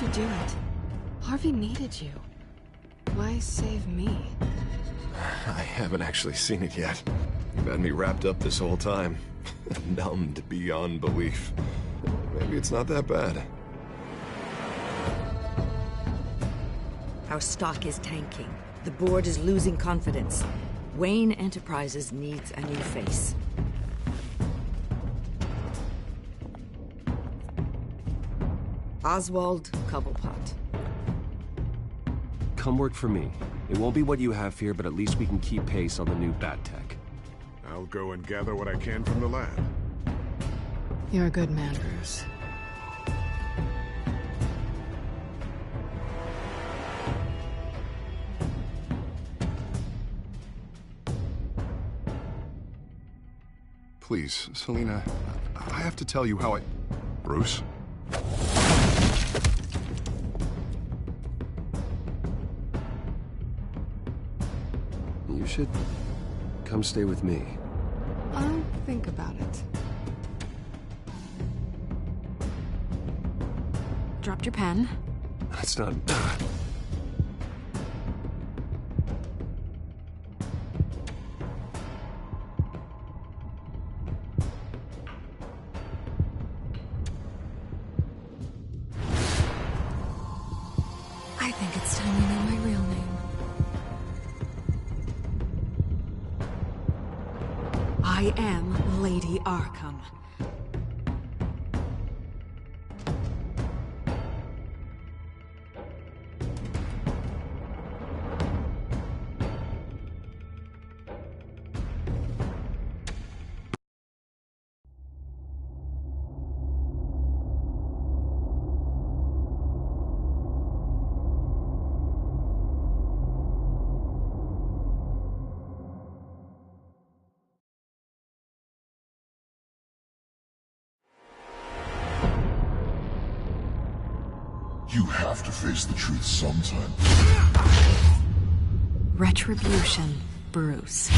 you do it? Harvey needed you. Why save me? I haven't actually seen it yet. You've had me wrapped up this whole time. Numbed beyond belief. Maybe it's not that bad. Our stock is tanking. The board is losing confidence. Wayne Enterprises needs a new face. Oswald Cobblepot. Come work for me. It won't be what you have here, but at least we can keep pace on the new bat tech. I'll go and gather what I can from the lab. You're a good man, Bruce. Please, Selina, I have to tell you how I... Bruce? You should come stay with me. I'll think about it. Dropped your pen. That's not... I think it's time you know my real name. I am Lady Arkham. You have to face the truth sometime. Retribution, Bruce.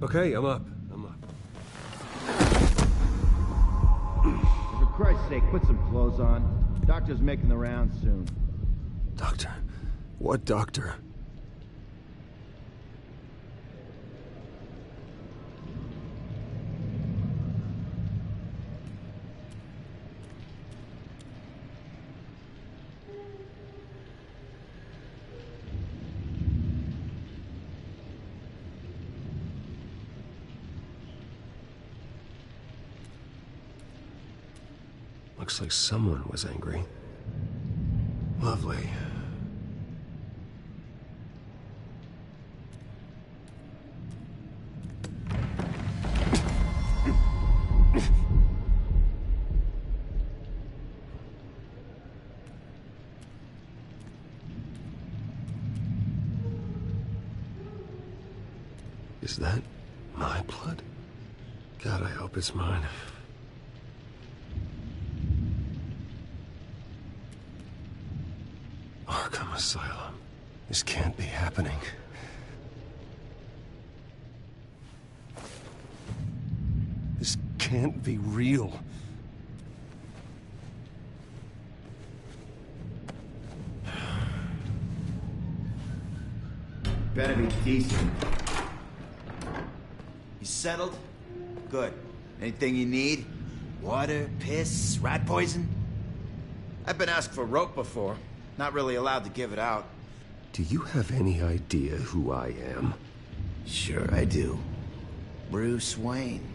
Okay, I'm up. For Christ's sake, put some clothes on. Doctor's making the rounds soon. Doctor? What doctor? Looks like someone was angry. Lovely. Is that my blood? God, I hope it's mine. Arkham Asylum. This can't be happening. This can't be real. Better be decent. You settled? Good. Anything you need? Water, piss, rat poison? I've been asked for rope before. Not really allowed to give it out. Do you have any idea who I am? Sure I do. Bruce Wayne.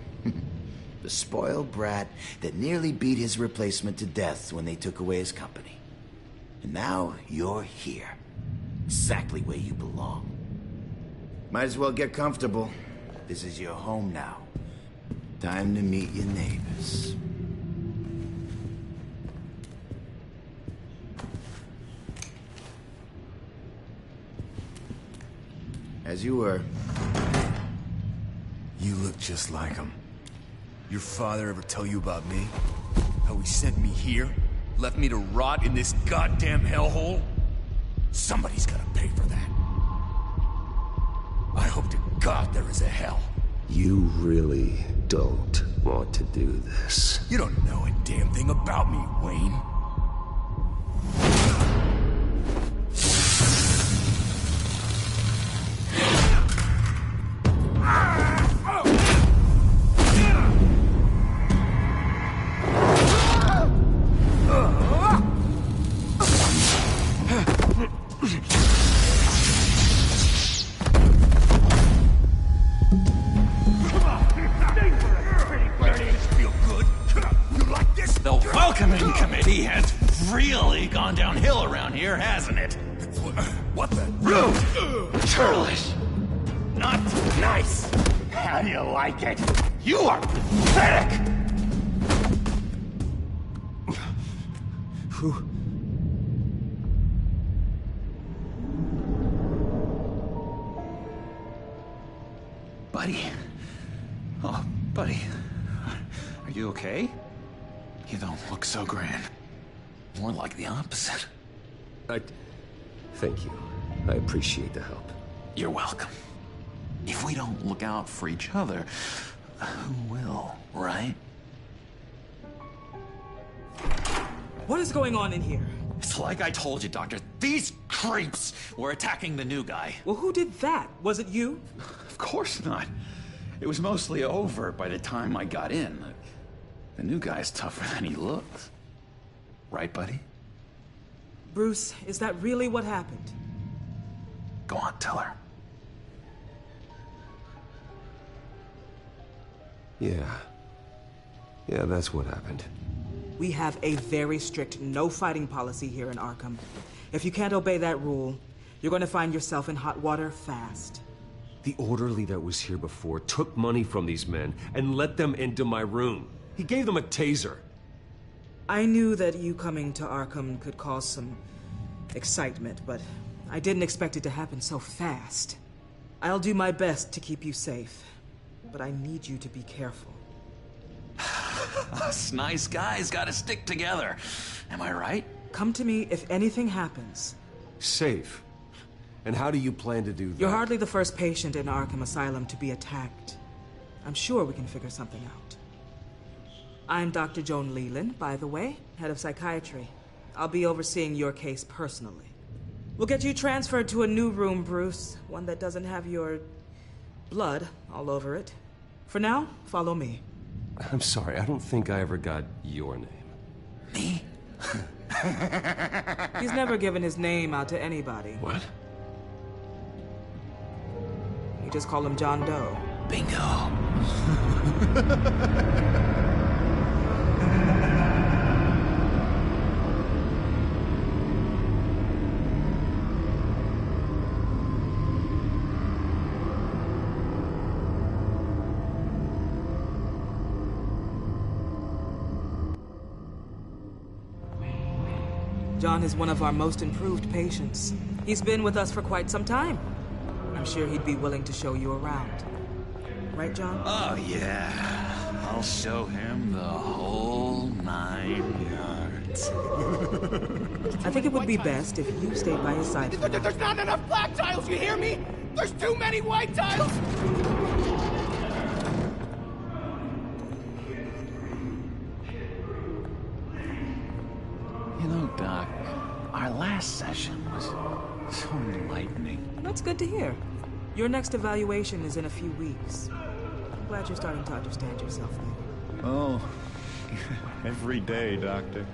The spoiled brat that nearly beat his replacement to death when they took away his company. And now you're here. Exactly where you belong. Might as well get comfortable. This is your home now. Time to meet your neighbors. As you were. You look just like him. Your father ever tell you about me? How he sent me here? Left me to rot in this goddamn hellhole? Somebody's gotta pay for that. I hope to God there is a hell. You really don't want to do this. You don't know a damn thing about me, Wayne. The welcoming committee has really gone downhill around here, hasn't it? What the? Rude! Churlish! Not nice! How do you like it? You are pathetic! Who? Buddy. Oh, buddy. Are you okay? You don't look so grand. More like the opposite. Thank you. I appreciate the help. You're welcome. If we don't look out for each other, who will, right? What is going on in here? It's like I told you, Doctor. These creeps were attacking the new guy. Well, who did that? Was it you? Of course not. It was mostly over by the time I got in. The new guy's tougher than he looks. Right, buddy? Bruce, is that really what happened? Go on, tell her. Yeah, that's what happened. We have a very strict no fighting policy here in Arkham. If you can't obey that rule, you're going to find yourself in hot water fast. The orderly that was here before took money from these men and let them into my room. He gave them a taser. I knew that you coming to Arkham could cause some excitement, but I didn't expect it to happen so fast. I'll do my best to keep you safe, but I need you to be careful. Us nice guys gotta stick together. Am I right? Come to me if anything happens. Safe? And how do you plan to do that? You're hardly the first patient in Arkham Asylum to be attacked. I'm sure we can figure something out. I'm Dr. Joan Leland, by the way, head of psychiatry. I'll be overseeing your case personally. We'll get you transferred to a new room, Bruce. One that doesn't have your blood all over it. For now, follow me. I'm sorry, I don't think I ever got your name. Me? He's never given his name out to anybody. What? We just call him John Doe. Bingo. John is one of our most improved patients. He's been with us for quite some time. I'm sure he'd be willing to show you around. Right, John? Oh, yeah. I'll show him the whole 9 yards. I think it would be best if you stayed by his side. There's not enough black tiles, you hear me? There's too many white tiles! You know, Doc, our last session was so enlightening. That's good to hear. Your next evaluation is in a few weeks. I'm glad you're starting to understand yourself now. Oh, every day, Doctor.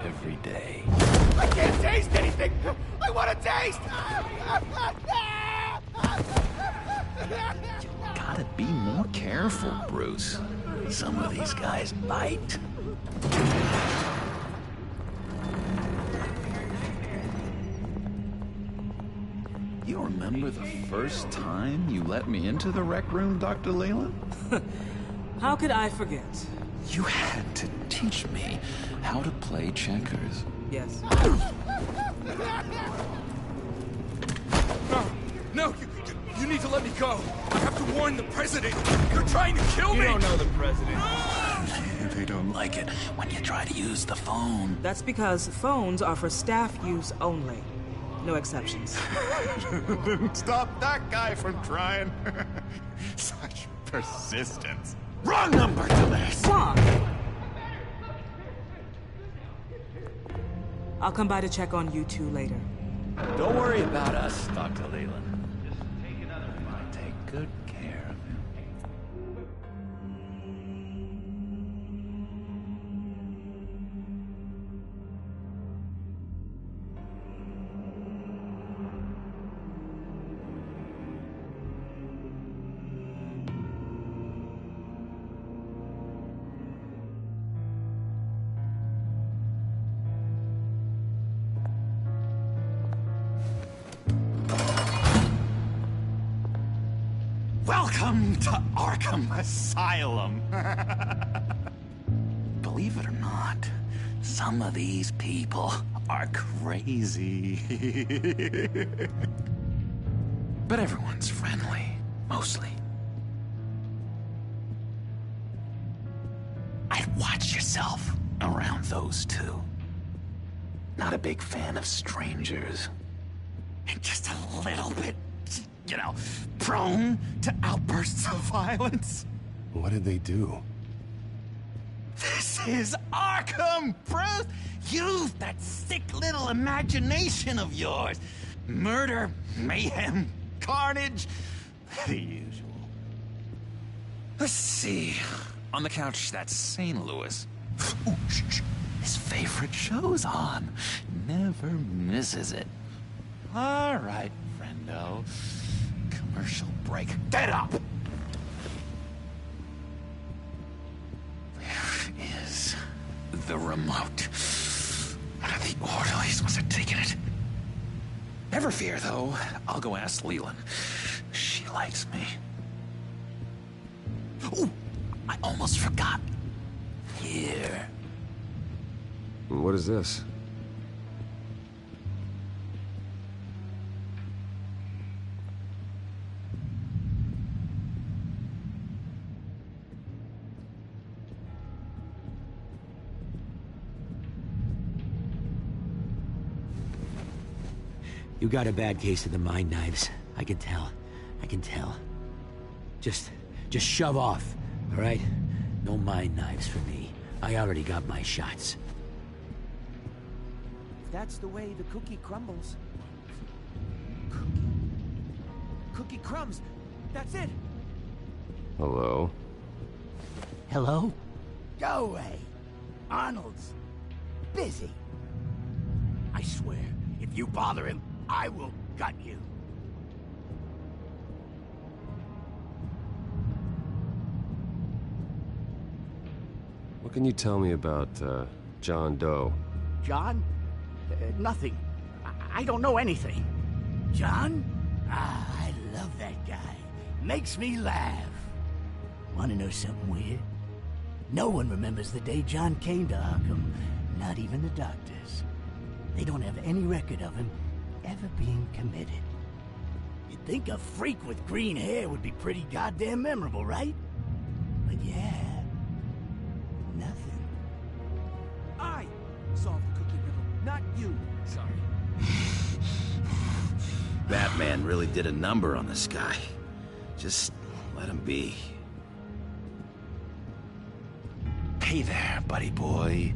Every day. I can't taste anything! I want to taste! Gotta be more careful, Bruce. Some of these guys bite. You remember the first time you let me into the rec room, Dr. Leland? How could I forget? You had to teach me how to play checkers. Yes. No, You need to let me go. I have to warn the president. You're trying to kill me. You don't know the president. They don't like it when you try to use the phone. That's because phones are for staff use only. No exceptions. Stop that guy from trying. Such persistence. Wrong number to this. Wrong. I'll come by to check on you two later. Don't worry about us, Dr. Leland. Just take another one. I'll take good care of him. Welcome to Arkham Asylum. Believe it or not, some of these people are crazy. But everyone's friendly, mostly. I'd watch yourself around those two. Not a big fan of strangers. And just a little bit, you know, prone to outbursts of violence. What did they do? This is Arkham, Bruce! Use that sick little imagination of yours. Murder, mayhem, carnage, the usual. Let's see. On the couch, that's St. Louis. Ooh, shh. His favorite show's on. Never misses it. All right, friendo. Commercial break. Get up! Where is the remote? The orderlies must have taken it. Never fear, though. I'll go ask Leland. She likes me. Ooh, I almost forgot. Here. What is this? You got a bad case of the mind knives. I can tell. I can tell. Just shove off, all right? No mind knives for me. I already got my shots. If that's the way the cookie crumbles. Cookie crumbs. That's it. Hello? Hello? Go away. Arnold's busy. I swear, if you bother him, I will gut you. What can you tell me about, John Doe? John? Nothing. I don't know anything. John? Ah, I love that guy. Makes me laugh. Wanna know something weird? No one remembers the day John came to Arkham. Not even the doctors. They don't have any record of him ever being committed. You'd think a freak with green hair would be pretty goddamn memorable, right? But yeah, nothing. I solved the cookie riddle, not you. Sorry. Batman really did a number on this guy. Just let him be. Hey there, buddy boy.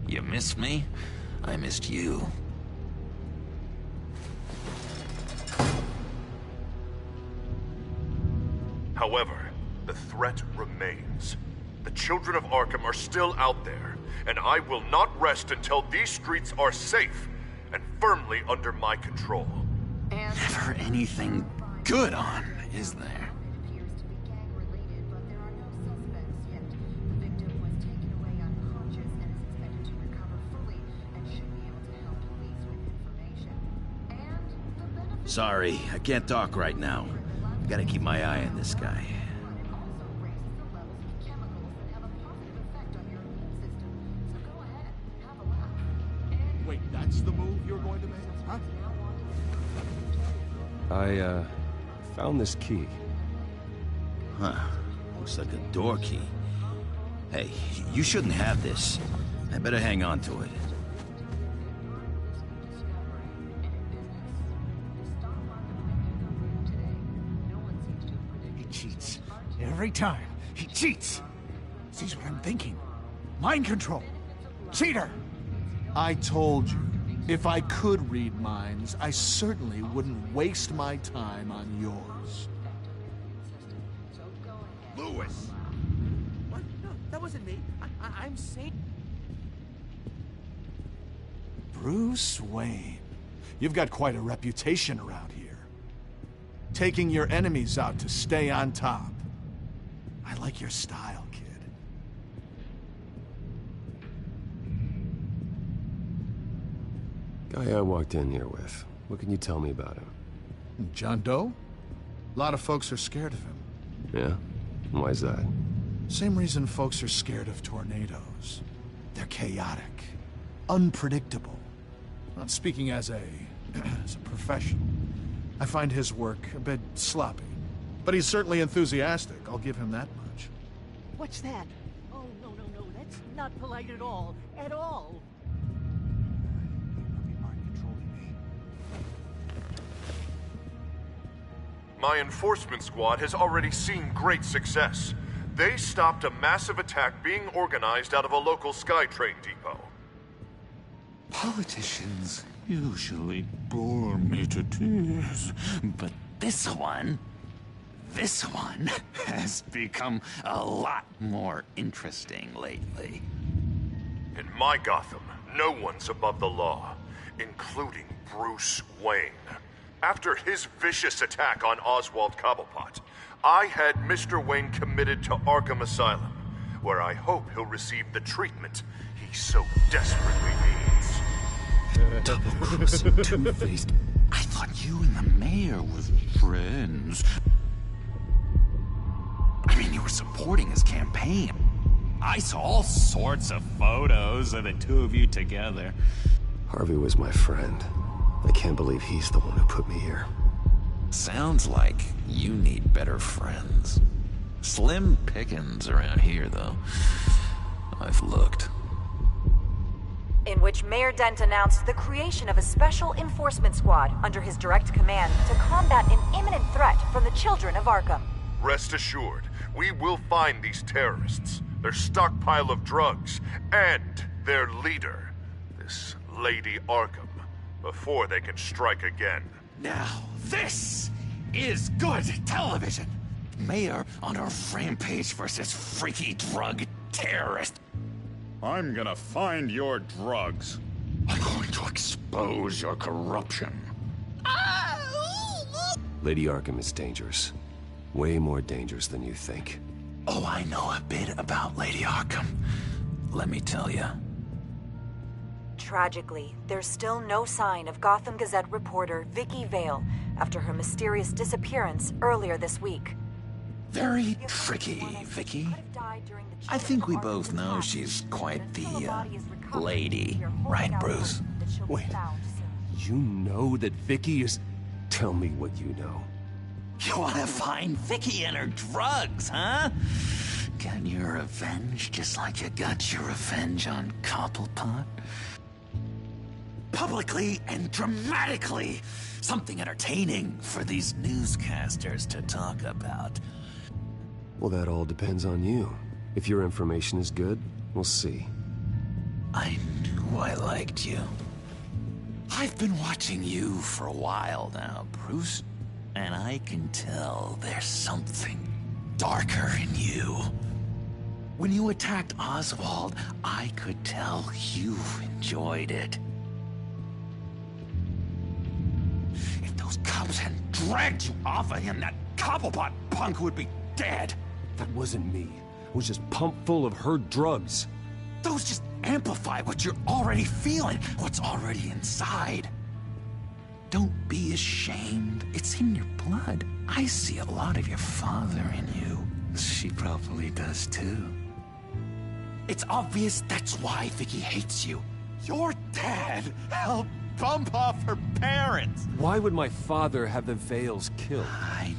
You missed me? I missed you. However, the threat remains. The children of Arkham are still out there, and I will not rest until these streets are safe and firmly under my control. Never anything good on, is there? Sorry, I can't talk right now. I gotta keep my eye on this guy. Wait, that's the move you're going to make, huh? I, found this key. Huh. Looks like a door key. Hey, you shouldn't have this. I better hang on to it. He cheats. Every time. He cheats. Sees what I'm thinking. Mind control. Cheater! I told you, if I could read minds, I certainly wouldn't waste my time on yours. Lewis! What? No, that wasn't me. I'm saying... Bruce Wayne. You've got quite a reputation around here. Taking your enemies out to stay on top. I like your style, kid. Guy I walked in here with. What can you tell me about him? John Doe? A lot of folks are scared of him. Yeah? Why is that? Same reason folks are scared of tornadoes. They're chaotic, unpredictable. Not speaking as a professional. I find his work a bit sloppy. But he's certainly enthusiastic, I'll give him that much. What's that? Oh, no, that's not polite at all. At all. My enforcement squad has already seen great success. They stopped a massive attack being organized out of a local SkyTrain depot. Politicians usually bore me to tears, but this one has become a lot more interesting lately. In my Gotham, no one's above the law, including Bruce Wayne. After his vicious attack on Oswald Cobblepot, I had Mr. Wayne committed to Arkham Asylum, where I hope he'll receive the treatment he so desperately needs. Double-crossing, two-faced. I thought you and the mayor were friends. I mean, you were supporting his campaign. I saw all sorts of photos of the two of you together. Harvey was my friend. I can't believe he's the one who put me here. Sounds like you need better friends. Slim pickings around here, though. I've looked. In which Mayor Dent announced the creation of a special enforcement squad under his direct command to combat an imminent threat from the children of Arkham. Rest assured, we will find these terrorists, their stockpile of drugs, and their leader, this Lady Arkham, before they can strike again. Now, this is good television. Mayor on a rampage versus freaky drug terrorist. I'm gonna find your drugs. I'm going to expose your corruption. Lady Arkham is dangerous. Way more dangerous than you think. Oh, I know a bit about Lady Arkham. Let me tell you. Tragically, there's still no sign of Gotham Gazette reporter Vicky Vale after her mysterious disappearance earlier this week. Very tricky, Vicky. I think we both know she's quite the, lady, right, Bruce? Wait, you know that Vicky is... Tell me what you know. You wanna find Vicky and her drugs, huh? Get your revenge just like you got your revenge on Cobblepot? Publicly and dramatically! Something entertaining for these newscasters to talk about. Well, that all depends on you. If your information is good, we'll see. I knew I liked you. I've been watching you for a while now, Bruce, and I can tell there's something darker in you. When you attacked Oswald, I could tell you enjoyed it. If those cops hadn't dragged you off of him, that Cobblepot punk would be dead. That wasn't me. I was just pumped full of her drugs. Those just amplify what you're already feeling, what's already inside. Don't be ashamed. It's in your blood. I see a lot of your father in you. She probably does too. It's obvious that's why Vicky hates you. Your dad helped bump off her parents. Why would my father have the Vales killed? I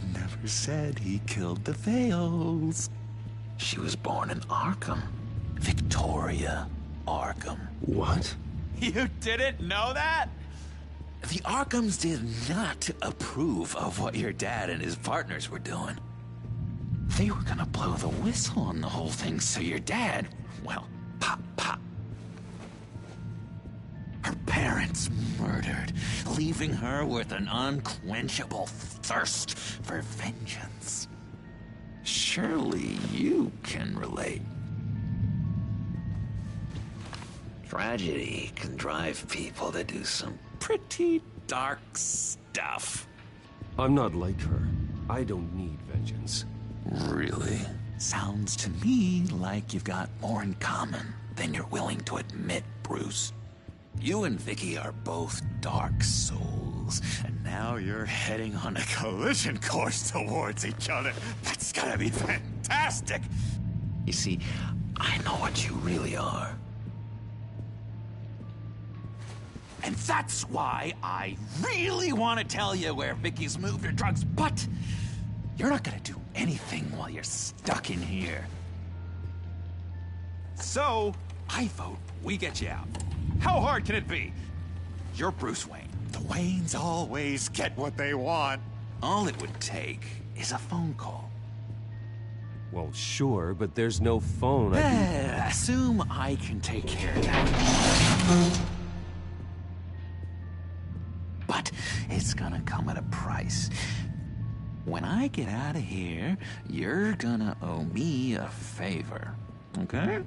said he killed the Vales. She was born in Arkham. Victoria Arkham. What? You didn't know that? The Arkhams did not approve of what your dad and his partners were doing. They were gonna blow the whistle on the whole thing, so your dad, well, pop. Her parents murdered, leaving her with an unquenchable thirst for vengeance. Surely you can relate. Tragedy can drive people to do some pretty dark stuff. I'm not like her. I don't need vengeance. Really? Sounds to me like you've got more in common than you're willing to admit, Bruce. You and Vicky are both dark souls, and now you're heading on a collision course towards each other. That's gotta be fantastic! You see, I know what you really are. And that's why I really want to tell you where Vicky's moved her drugs, but you're not gonna do anything while you're stuck in here. So, I vote we get you out. How hard can it be? You're Bruce Wayne. The Waynes always get what they want. All it would take is a phone call. Well, sure, but there's no phone. Assume I can take care of that. But it's gonna come at a price. When I get out of here, you're gonna owe me a favor, okay?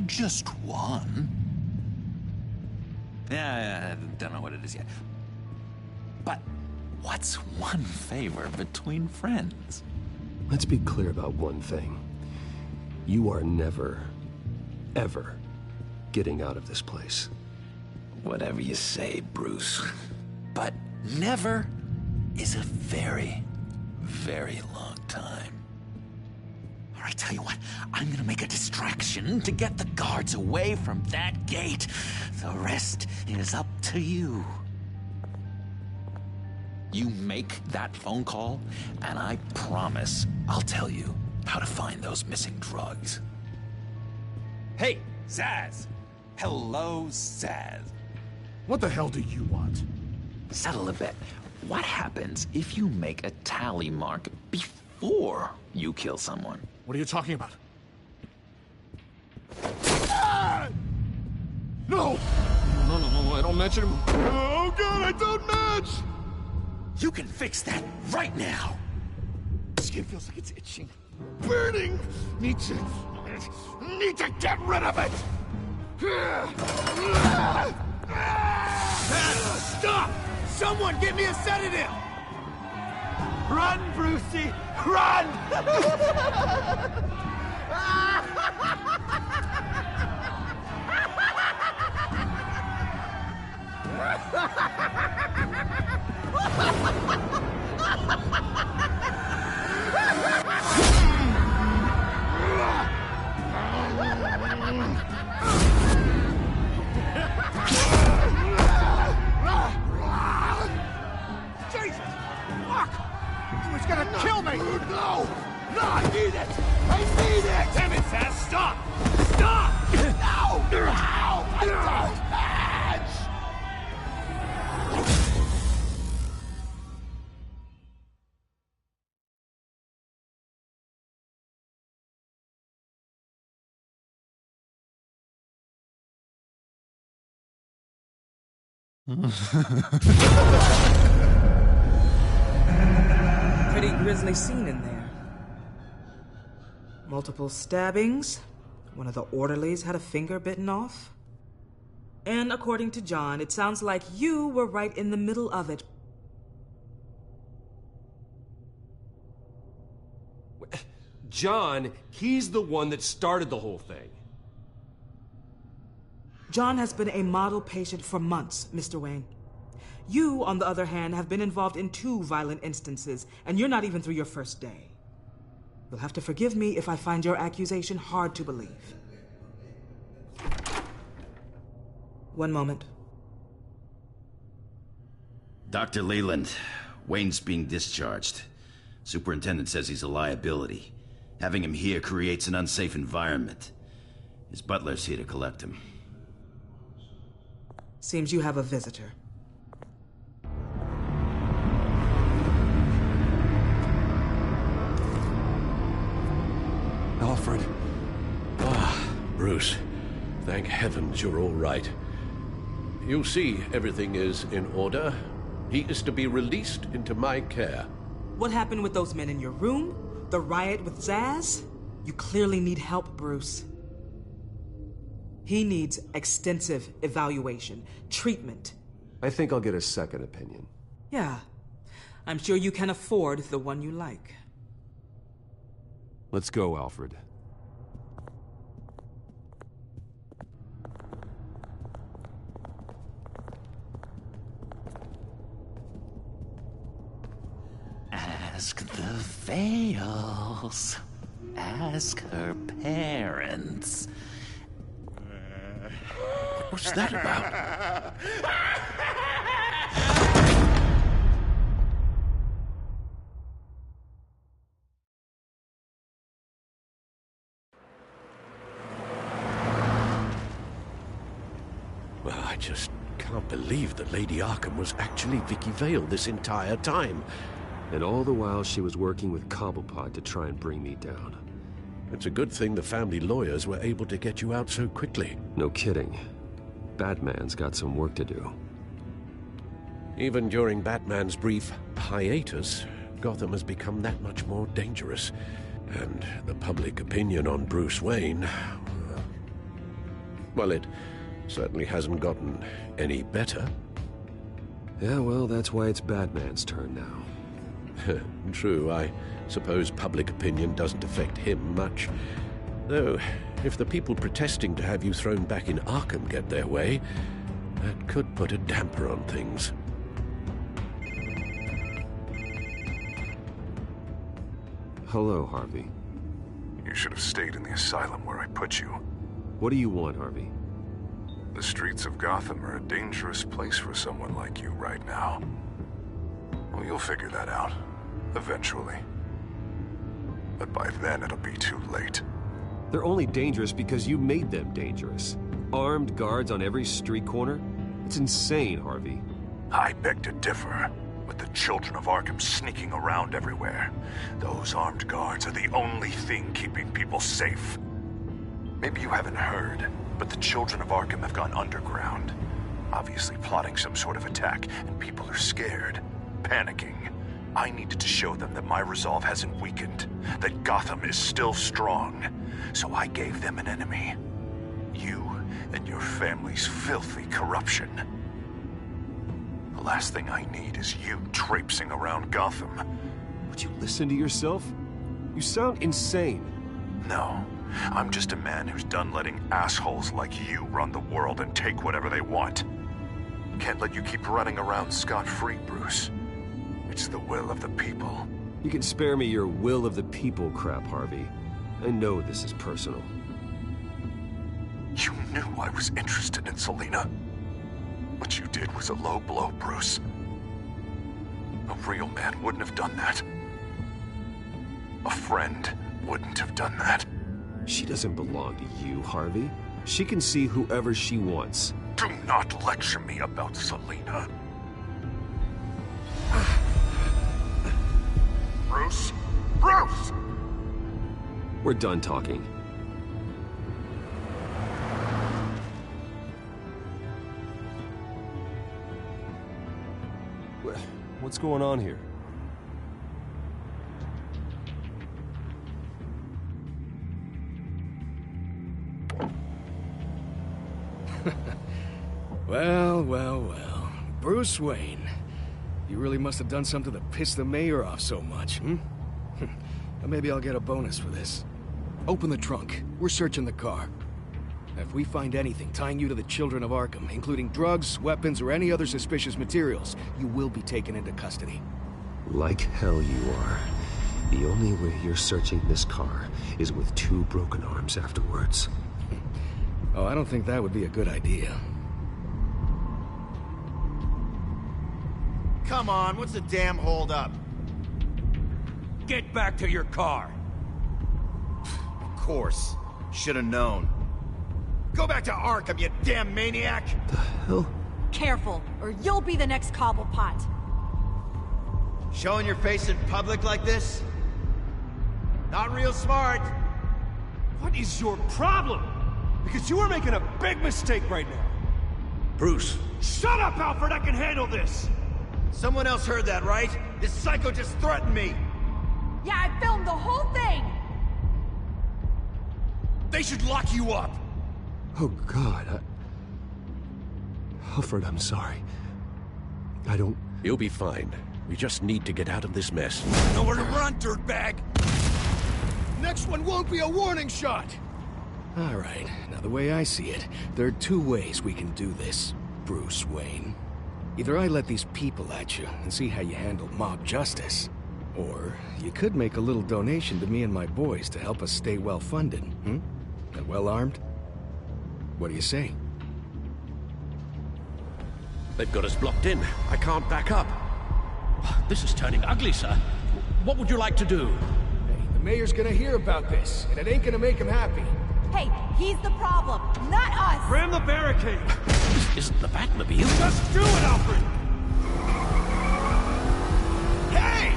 Just one. Yeah, I don't know what it is yet. But what's one favor between friends? Let's be clear about one thing. You are never, ever getting out of this place. Whatever you say, Bruce. But never is a very, very long time. All right, tell you what, I'm gonna make a distraction to get the guards away from that gate. The rest is up to you. You make that phone call, and I promise I'll tell you how to find those missing drugs. Hey, Zaz! Hello, Zaz. What the hell do you want? Settle a bet. What happens if you make a tally mark before you kill someone? What are you talking about? Ah! No! No, I don't match him. Oh god, I don't match! You can fix that right now! Skin feels like it's itching. Burning! Need to get rid of it! Stop! Someone get me a sedative! Run, Brucey! Run! Jesus! Fuck! He was gonna kill me! No! No, I need it! I need it! Damn it, Zaz, stop! Stop! No! No! I don't match! Pretty grisly scene in there. Multiple stabbings. One of the orderlies had a finger bitten off. And according to John, it sounds like you were right in the middle of it. John, he's the one that started the whole thing. John has been a model patient for months, Mr. Wayne. You, on the other hand, have been involved in 2 violent instances, and you're not even through your first day. You'll have to forgive me if I find your accusation hard to believe. One moment. Dr. Leland, Wayne's being discharged. Superintendent says he's a liability. Having him here creates an unsafe environment. His butler's here to collect him. Seems you have a visitor. Alfred. Ah, Bruce. Thank heavens you're all right. You see, everything is in order. He is to be released into my care. What happened with those men in your room? The riot with Zaz? You clearly need help, Bruce. He needs extensive evaluation, treatment. I think I'll get a second opinion. Yeah. I'm sure you can afford the one you like. Let's go, Alfred. Ask the Vales. Ask her parents. What's that about? Well, I just can't believe that Lady Arkham was actually Vicky Vale this entire time. And all the while she was working with Cobblepot to try and bring me down. It's a good thing the family lawyers were able to get you out so quickly. No kidding. Batman's got some work to do. Even during Batman's brief hiatus, Gotham has become that much more dangerous. And the public opinion on Bruce Wayne... well, it certainly hasn't gotten any better. Yeah, well, that's why it's Batman's turn now. True, I suppose public opinion doesn't affect him much. Though, if the people protesting to have you thrown back in Arkham get their way, that could put a damper on things. Hello, Harvey. You should have stayed in the asylum where I put you. What do you want, Harvey? The streets of Gotham are a dangerous place for someone like you right now. Well, you'll figure that out. Eventually. But by then, it'll be too late. They're only dangerous because you made them dangerous. Armed guards on every street corner? It's insane, Harvey. I beg to differ. With the children of Arkham sneaking around everywhere, those armed guards are the only thing keeping people safe. Maybe you haven't heard, but the children of Arkham have gone underground. Obviously plotting some sort of attack, and people are scared, panicking. I needed to show them that my resolve hasn't weakened, that Gotham is still strong. So I gave them an enemy. You and your family's filthy corruption. The last thing I need is you traipsing around Gotham. Would you listen to yourself? You sound insane. No, I'm just a man who's done letting assholes like you run the world and take whatever they want. Can't let you keep running around scot-free, Bruce. It's the will of the people. You can spare me your will of the people crap, Harvey. I know this is personal. You knew I was interested in Selina. What you did was a low blow, Bruce. A real man wouldn't have done that. A friend wouldn't have done that. She doesn't belong to you, Harvey. She can see whoever she wants. Do not lecture me about Selina. Bruce? Bruce! We're done talking. What's going on here? Well. Bruce Wayne. You really must have done something to piss the mayor off so much, hmm? Maybe I'll get a bonus for this. Open the trunk. We're searching the car. If we find anything tying you to the children of Arkham, including drugs, weapons, or any other suspicious materials, you will be taken into custody. Like hell you are. The only way you're searching this car is with 2 broken arms afterwards. Oh, I don't think that would be a good idea. Come on, what's the damn hold up? get back to your car. Of course. Should have known. Go back to Arkham, you damn maniac! The hell? Careful, or you'll be the next Cobblepot. Showing your face in public like this? Not real smart. What is your problem? Because you are making a big mistake right now. Bruce. Shut up, Alfred! I can handle this! Someone else heard that, right? This psycho just threatened me! Yeah, I filmed the whole thing! They should lock you up! Oh, God, Alfred, I'm sorry. I don't... You'll be fine. We just need to get out of this mess. Nowhere to run, dirtbag! Next one won't be a warning shot! All right, now the way I see it, there are two ways we can do this, Bruce Wayne. Either I let these people at you and see how you handle mob justice, or you could make a little donation to me and my boys to help us stay well-funded, And well-armed? What do you say? They've got us blocked in. I can't back up. This is turning ugly, sir. What would you like to do? Hey, the mayor's gonna hear about this, and it ain't gonna make him happy. Hey, he's the problem, not us! Ram the barricade! This isn't the Batmobile. Just do it, Alfred! Hey!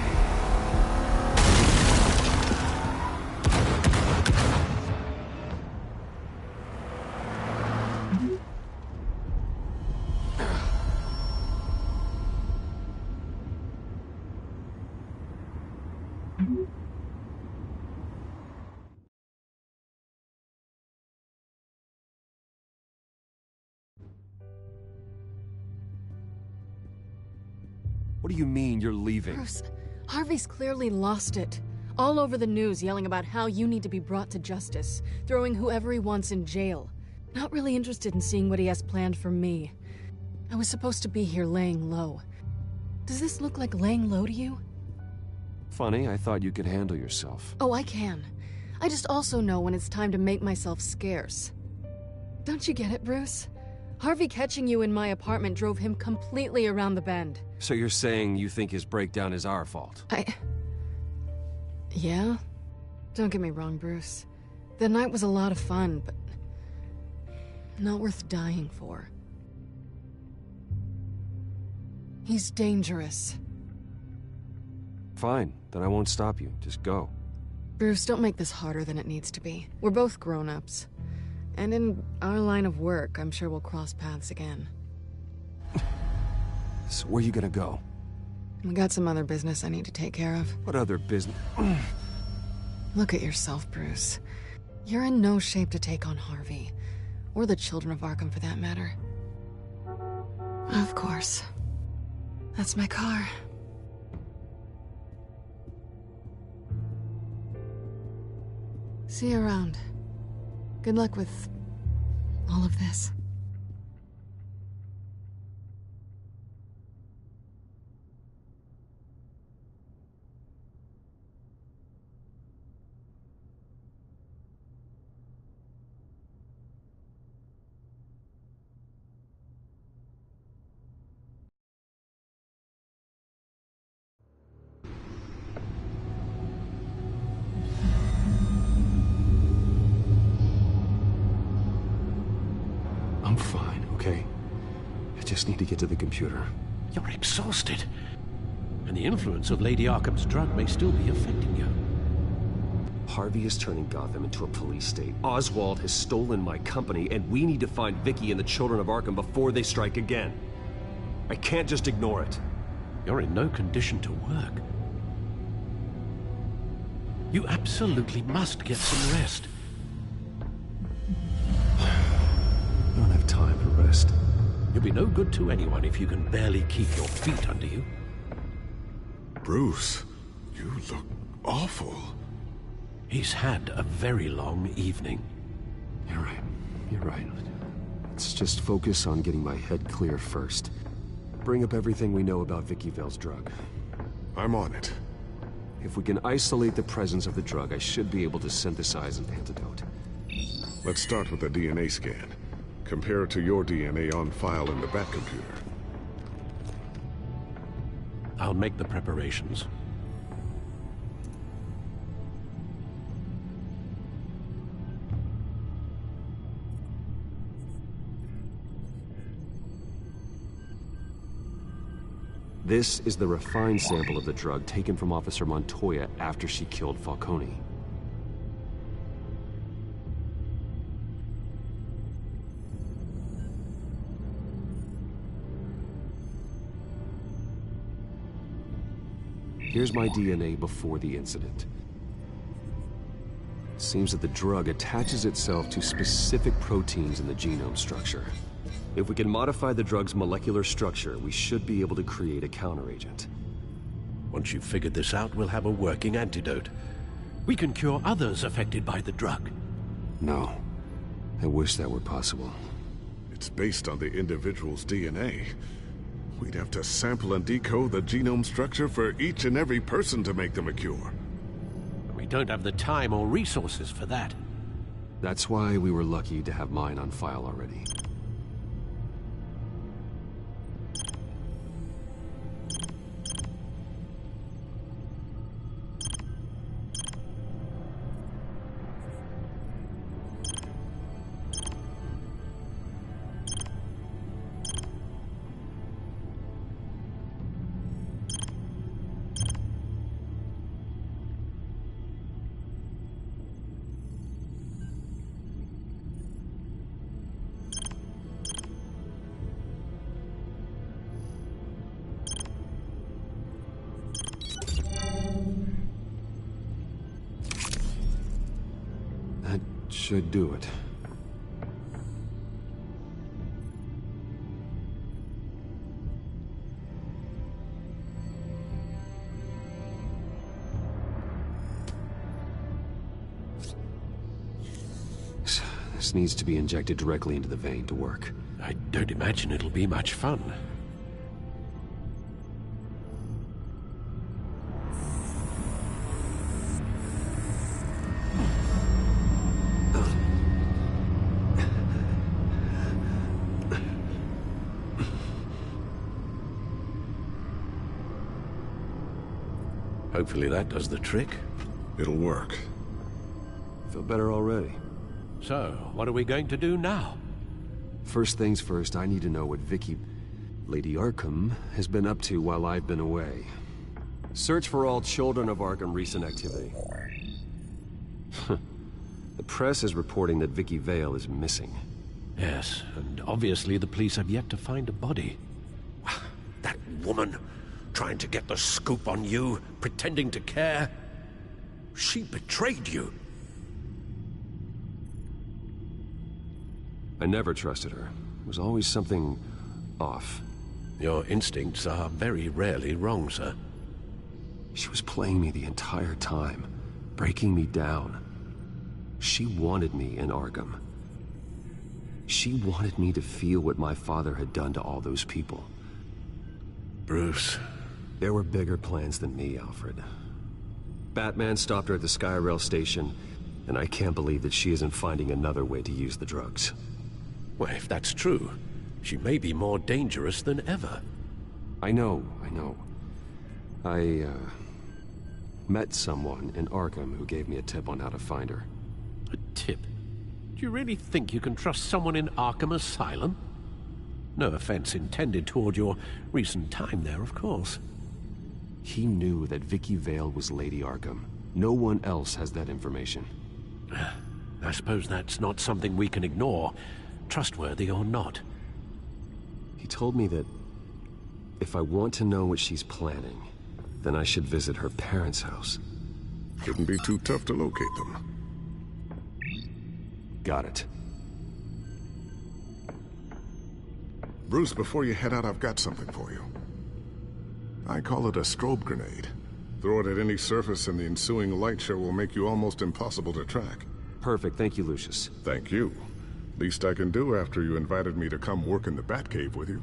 What do you mean you're leaving? Bruce, Harvey's clearly lost it. All over the news yelling about how you need to be brought to justice, throwing whoever he wants in jail. Not really interested in seeing what he has planned for me. I was supposed to be here laying low. Does this look like laying low to you? Funny, I thought you could handle yourself. Oh, I can. I just also know when it's time to make myself scarce. Don't you get it, Bruce? Harvey catching you in my apartment drove him completely around the bend. So you're saying you think his breakdown is our fault? Yeah? Don't get me wrong, Bruce. The night was a lot of fun, but not worth dying for. He's dangerous. Fine, then I won't stop you. Just go. Bruce, don't make this harder than it needs to be. We're both grown-ups. And in our line of work, I'm sure we'll cross paths again. So where you gonna go? We got some other business I need to take care of. What other business? Look at yourself, Bruce. You're in no shape to take on Harvey. Or the children of Arkham, for that matter. Of course. That's my car. See you around. Good luck with all of this. I'm fine, okay? I just need to get to the computer. You're exhausted. And the influence of Lady Arkham's drug may still be affecting you. Harvey is turning Gotham into a police state. Oswald has stolen my company, and we need to find Vicky and the children of Arkham before they strike again. I can't just ignore it. You're in no condition to work. You absolutely must get some rest. I don't have time for rest. You'll be no good to anyone if you can barely keep your feet under you. Bruce, you look awful. He's had a very long evening. You're right. You're right. Let's just focus on getting my head clear first. Bring up everything we know about Vicky Vale's drug. I'm on it. If we can isolate the presence of the drug, I should be able to synthesize an antidote. Let's start with a DNA scan. Compare it to your DNA on file in the Batcomputer. I'll make the preparations. This is the refined sample of the drug taken from Officer Montoya after she killed Falcone. Here's my DNA before the incident. It seems that the drug attaches itself to specific proteins in the genome structure. If we can modify the drug's molecular structure, we should be able to create a counteragent. Once you've figured this out, we'll have a working antidote. We can cure others affected by the drug. No. I wish that were possible. It's based on the individual's DNA. We'd have to sample and decode the genome structure for each and every person to make them a cure. We don't have the time or resources for that. That's why we were lucky to have mine on file already. Should do it. This needs to be injected directly into the vein to work. I don't imagine it'll be much fun. Hopefully that does the trick. It'll work. Feel better already. So, what are we going to do now? First things first, I need to know what Vicky, Lady Arkham, has been up to while I've been away. Search for all children of Arkham recent activity. The press is reporting that Vicky Vale is missing. Yes, and obviously the police have yet to find a body. That woman, trying to get the scoop on you, pretending to care. She betrayed you. I never trusted her. There was always something off. Your instincts are very rarely wrong, sir. She was playing me the entire time, breaking me down. She wanted me in Arkham. She wanted me to feel what my father had done to all those people. Bruce. There were bigger plans than me, Alfred. Batman stopped her at the Skyrail station, and I can't believe that she isn't finding another way to use the drugs. Well, if that's true, she may be more dangerous than ever. I know. I met someone in Arkham who gave me a tip on how to find her. A tip? Do you really think you can trust someone in Arkham Asylum? No offense intended toward your recent time there, of course. He knew that Vicky Vale was Lady Arkham. No one else has that information. I suppose that's not something we can ignore, trustworthy or not. He told me that if I want to know what she's planning, then I should visit her parents' house. Shouldn't be too tough to locate them. Got it. Bruce, before you head out, I've got something for you. I call it a strobe grenade. Throw it at any surface and the ensuing light show will make you almost impossible to track. Perfect. Thank you, Lucius. Thank you. Least I can do after you invited me to come work in the Batcave with you.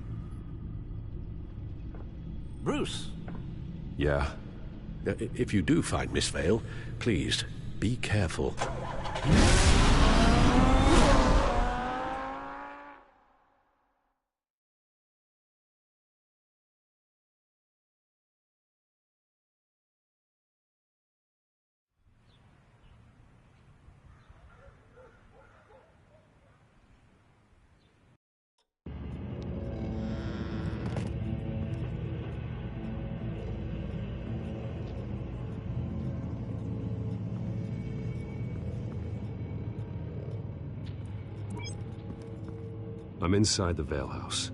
Bruce! Yeah? If you do find Miss Vale, please, be careful. I'm inside the Vale House.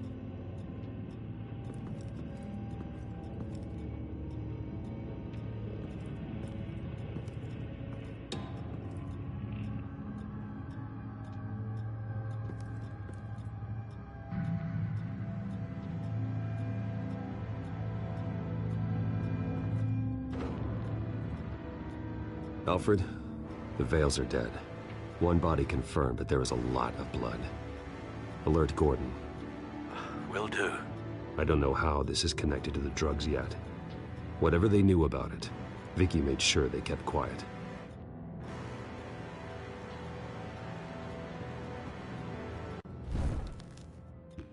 Alfred, the Vales are dead. One body confirmed, but there is a lot of blood. Alert Gordon. Will do. I don't know how this is connected to the drugs yet. Whatever they knew about it, Vicky made sure they kept quiet.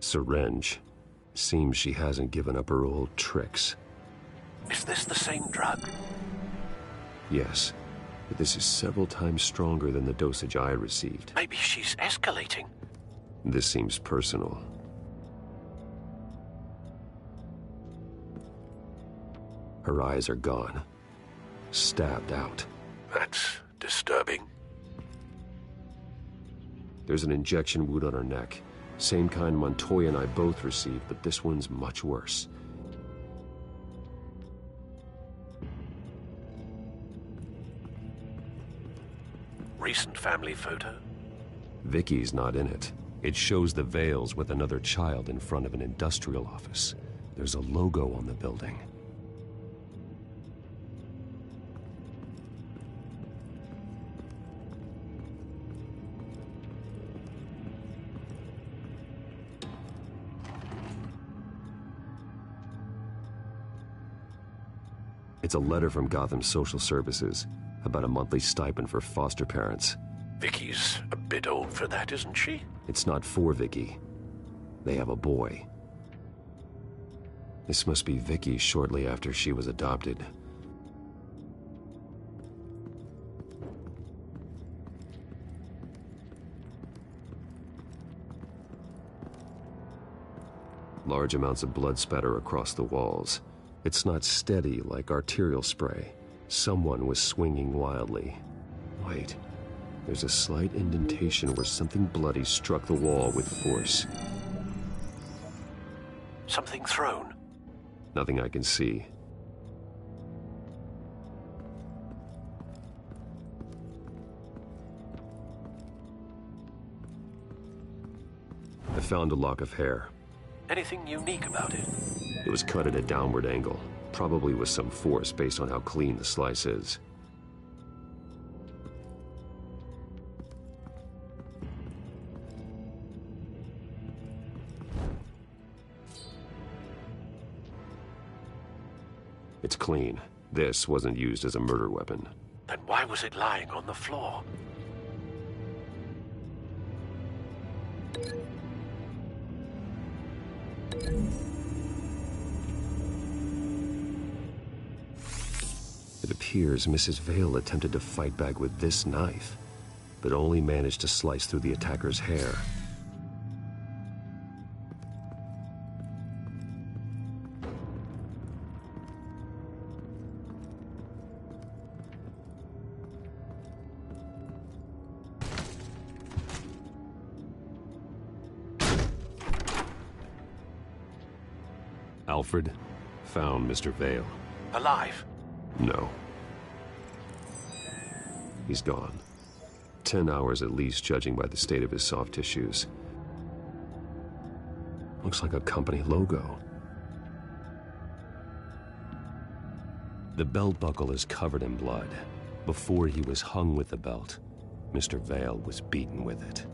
Syringe. Seems she hasn't given up her old tricks. Is this the same drug? Yes, but this is several times stronger than the dosage I received. Maybe she's escalating. This seems personal. Her eyes are gone. Stabbed out. That's disturbing. There's an injection wound on her neck. Same kind Montoya and I both received, but this one's much worse. Recent family photo? Vicky's not in it. It shows the Vales with another child in front of an industrial office. There's a logo on the building. It's a letter from Gotham Social Services about a monthly stipend for foster parents. Vicky's a bit old for that, isn't she? It's not for Vicky. They have a boy. This must be Vicky shortly after she was adopted. Large amounts of blood spatter across the walls. It's not steady like arterial spray. Someone was swinging wildly. Wait, there's a slight indentation where something bloody struck the wall with force. Something thrown? Nothing I can see. I found a lock of hair. Anything unique about it? It was cut at a downward angle, probably with some force based on how clean the slice is. It's clean. This wasn't used as a murder weapon. Then why was it lying on the floor? It appears Mrs. Vale attempted to fight back with this knife, but only managed to slice through the attacker's hair. Alfred found Mr. Vale. Alive? No. He's gone. 10 hours at least, judging by the state of his soft tissues. Looks like a company logo. The belt buckle is covered in blood. Before he was hung with the belt, Mr. Vale was beaten with it.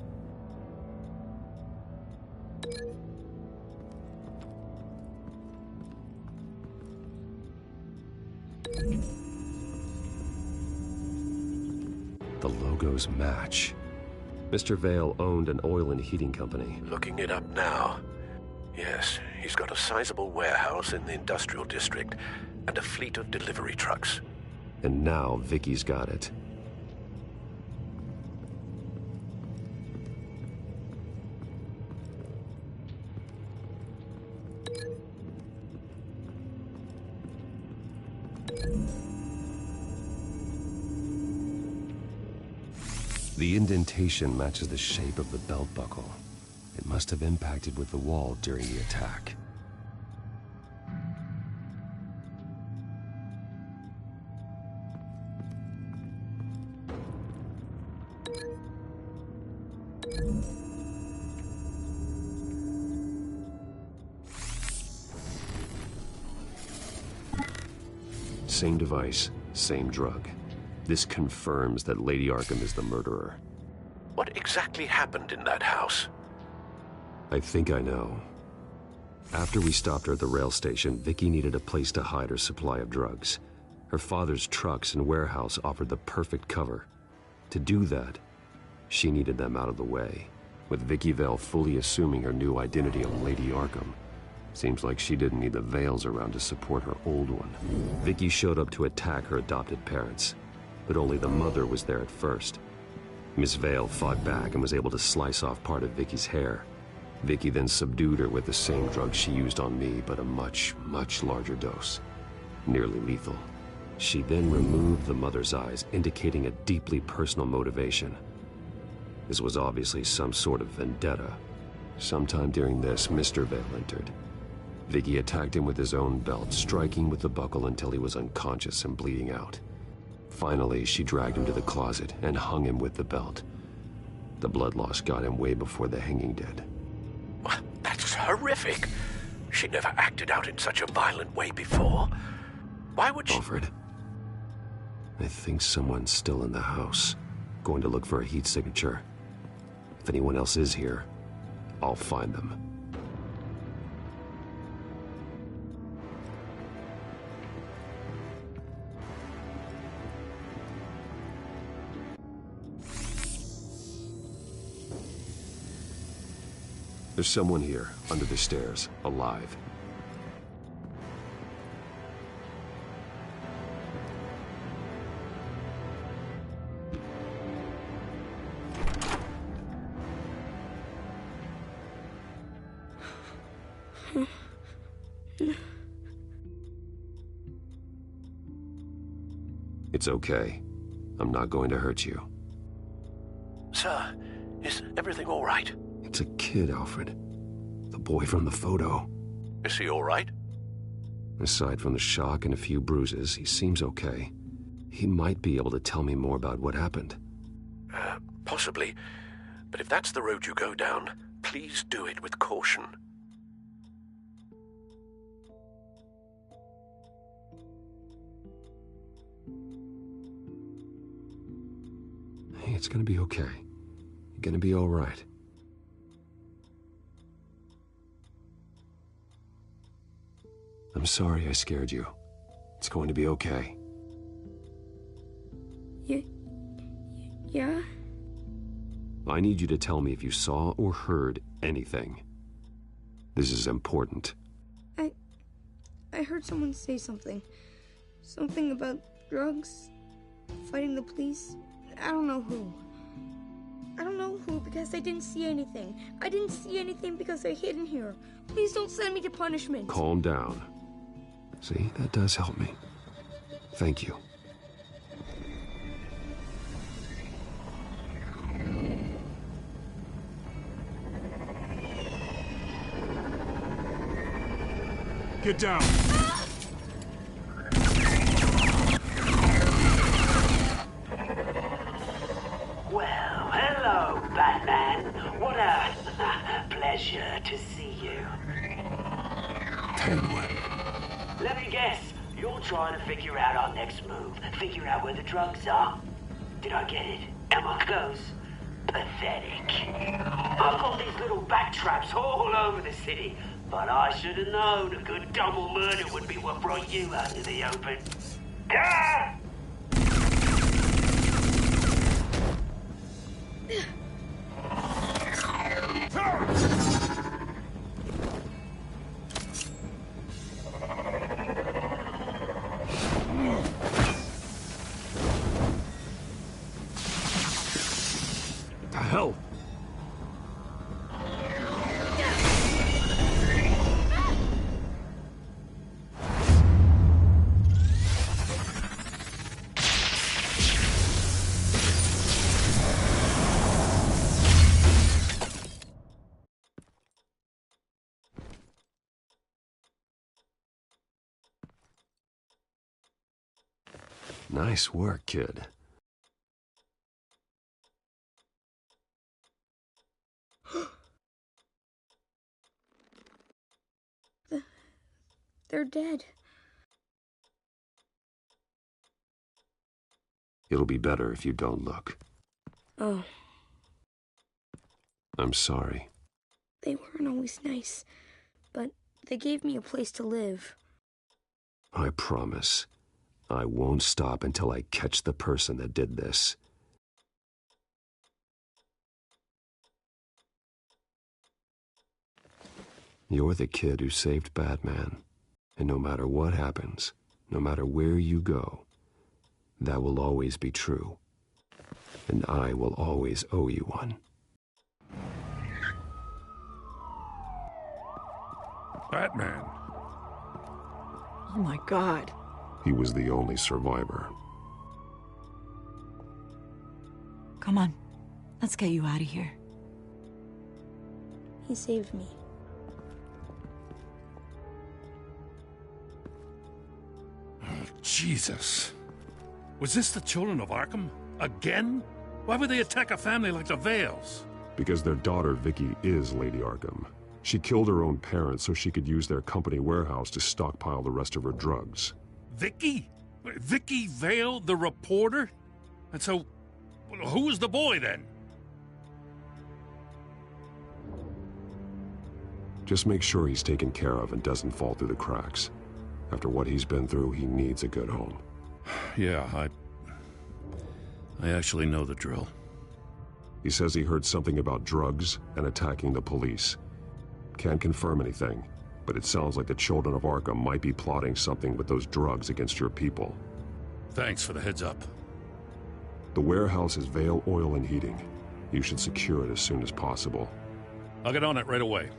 The logos match. Mr. Vale owned an oil and heating company. Looking it up now. Yes, he's got a sizable warehouse in the industrial district and a fleet of delivery trucks. And now Vicky's got it. The indentation matches the shape of the belt buckle. It must have impacted with the wall during the attack. Same device, same drug. This confirms that Lady Arkham is the murderer. What exactly happened in that house? I think I know. After we stopped her at the rail station, Vicky needed a place to hide her supply of drugs. Her father's trucks and warehouse offered the perfect cover. To do that, she needed them out of the way, with Vicky Vale fully assuming her new identity of Lady Arkham. Seems like she didn't need the Vales around to support her old one. Vicky showed up to attack her adopted parents, but only the mother was there at first. Miss Vale fought back and was able to slice off part of Vicky's hair. Vicky then subdued her with the same drug she used on me, but a much, much larger dose. Nearly lethal. She then removed the mother's eyes, indicating a deeply personal motivation. This was obviously some sort of vendetta. Sometime during this, Mr. Vale entered. Vicky attacked him with his own belt, striking with the buckle until he was unconscious and bleeding out. Finally, she dragged him to the closet and hung him with the belt. The blood loss got him way before the hanging did. That's horrific. She never acted out in such a violent way before. Why would she... Alfred, I think someone's still in the house. Going to look for a heat signature. If anyone else is here, I'll find them. There's someone here, under the stairs, alive. It's okay. I'm not going to hurt you. Sir, is everything all right? It's a kid, Alfred. The boy from the photo. Is he all right? Aside from the shock and a few bruises, he seems okay. He might be able to tell me more about what happened. Possibly. But if that's the road you go down, please do it with caution. Hey, it's gonna be okay. You're gonna be all right. I'm sorry I scared you. It's going to be okay. Yeah? I need you to tell me if you saw or heard anything. This is important. I heard someone say something. Something about drugs, fighting the police. I don't know who. I don't know who because I didn't see anything. I didn't see anything because I hid in here. Please don't send me to punishment. Calm down. See, that does help me. Thank you. Get down! Well, hello, Batman. What a pleasure to see you. Penguin. Let me guess, you're trying to figure out our next move. Figure out where the drugs are. Did I get it? Am I close? Pathetic. I've got these little bat traps all over the city, but I should have known a good double murder would be what brought you out in the open. Ah! The hell? Nice work, kid. They're dead. It'll be better if you don't look. Oh, I'm sorry. they weren't always nice, but they gave me a place to live. I promise, I won't stop until I catch the person that did this. You're the kid who saved Batman. And no matter what happens, no matter where you go, that will always be true. And I will always owe you one. Batman. Oh my God. He was the only survivor. Come on. Let's get you out of here. He saved me. Jesus. Was this the children of Arkham? Again? Why would they attack a family like the Vales? Because their daughter, Vicky, is Lady Arkham. She killed her own parents so she could use their company warehouse to stockpile the rest of her drugs. Vicky? Vicky Vale, the reporter? And so, who was the boy then? Just make sure he's taken care of and doesn't fall through the cracks. After what he's been through, he needs a good home. Yeah, I actually know the drill. He says he heard something about drugs and attacking the police. Can't confirm anything, but it sounds like the children of Arkham might be plotting something with those drugs against your people. Thanks for the heads up. The warehouse is Vale Oil and Heating. You should secure it as soon as possible. I'll get on it right away.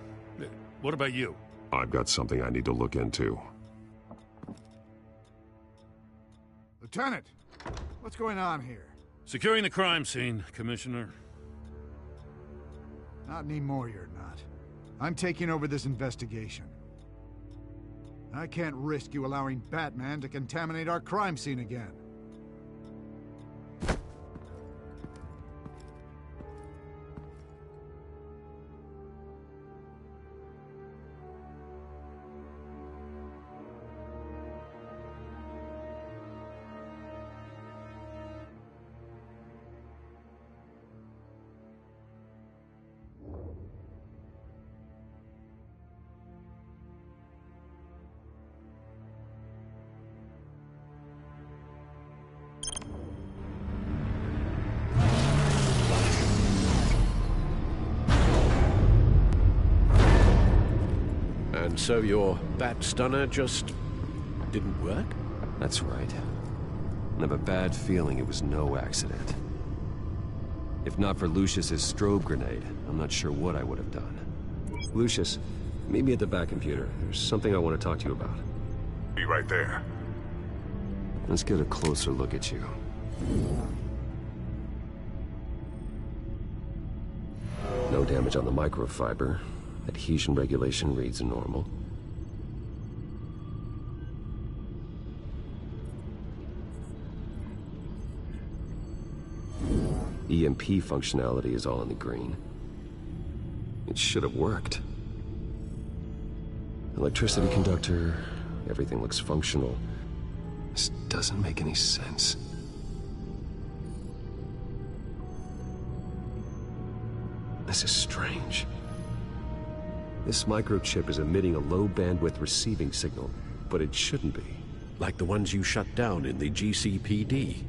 What about you? I've got something I need to look into. Lieutenant, what's going on here? Securing the crime scene, Commissioner. Not anymore, you're not. I'm taking over this investigation. I can't risk you allowing Batman to contaminate our crime scene again. And so your bat stunner just didn't work? That's right. I have a bad feeling it was no accident. If not for Lucius's strobe grenade, I'm not sure what I would have done. Lucius, meet me at the back computer. There's something I want to talk to you about. Be right there. Let's get a closer look at you. No damage on the microfiber. Adhesion regulation reads normal. EMP functionality is all in the green. It should have worked. Electricity conductor, everything looks functional. This doesn't make any sense. This is strange. This microchip is emitting a low-bandwidth receiving signal, but it shouldn't be. Like the ones you shut down in the GCPD?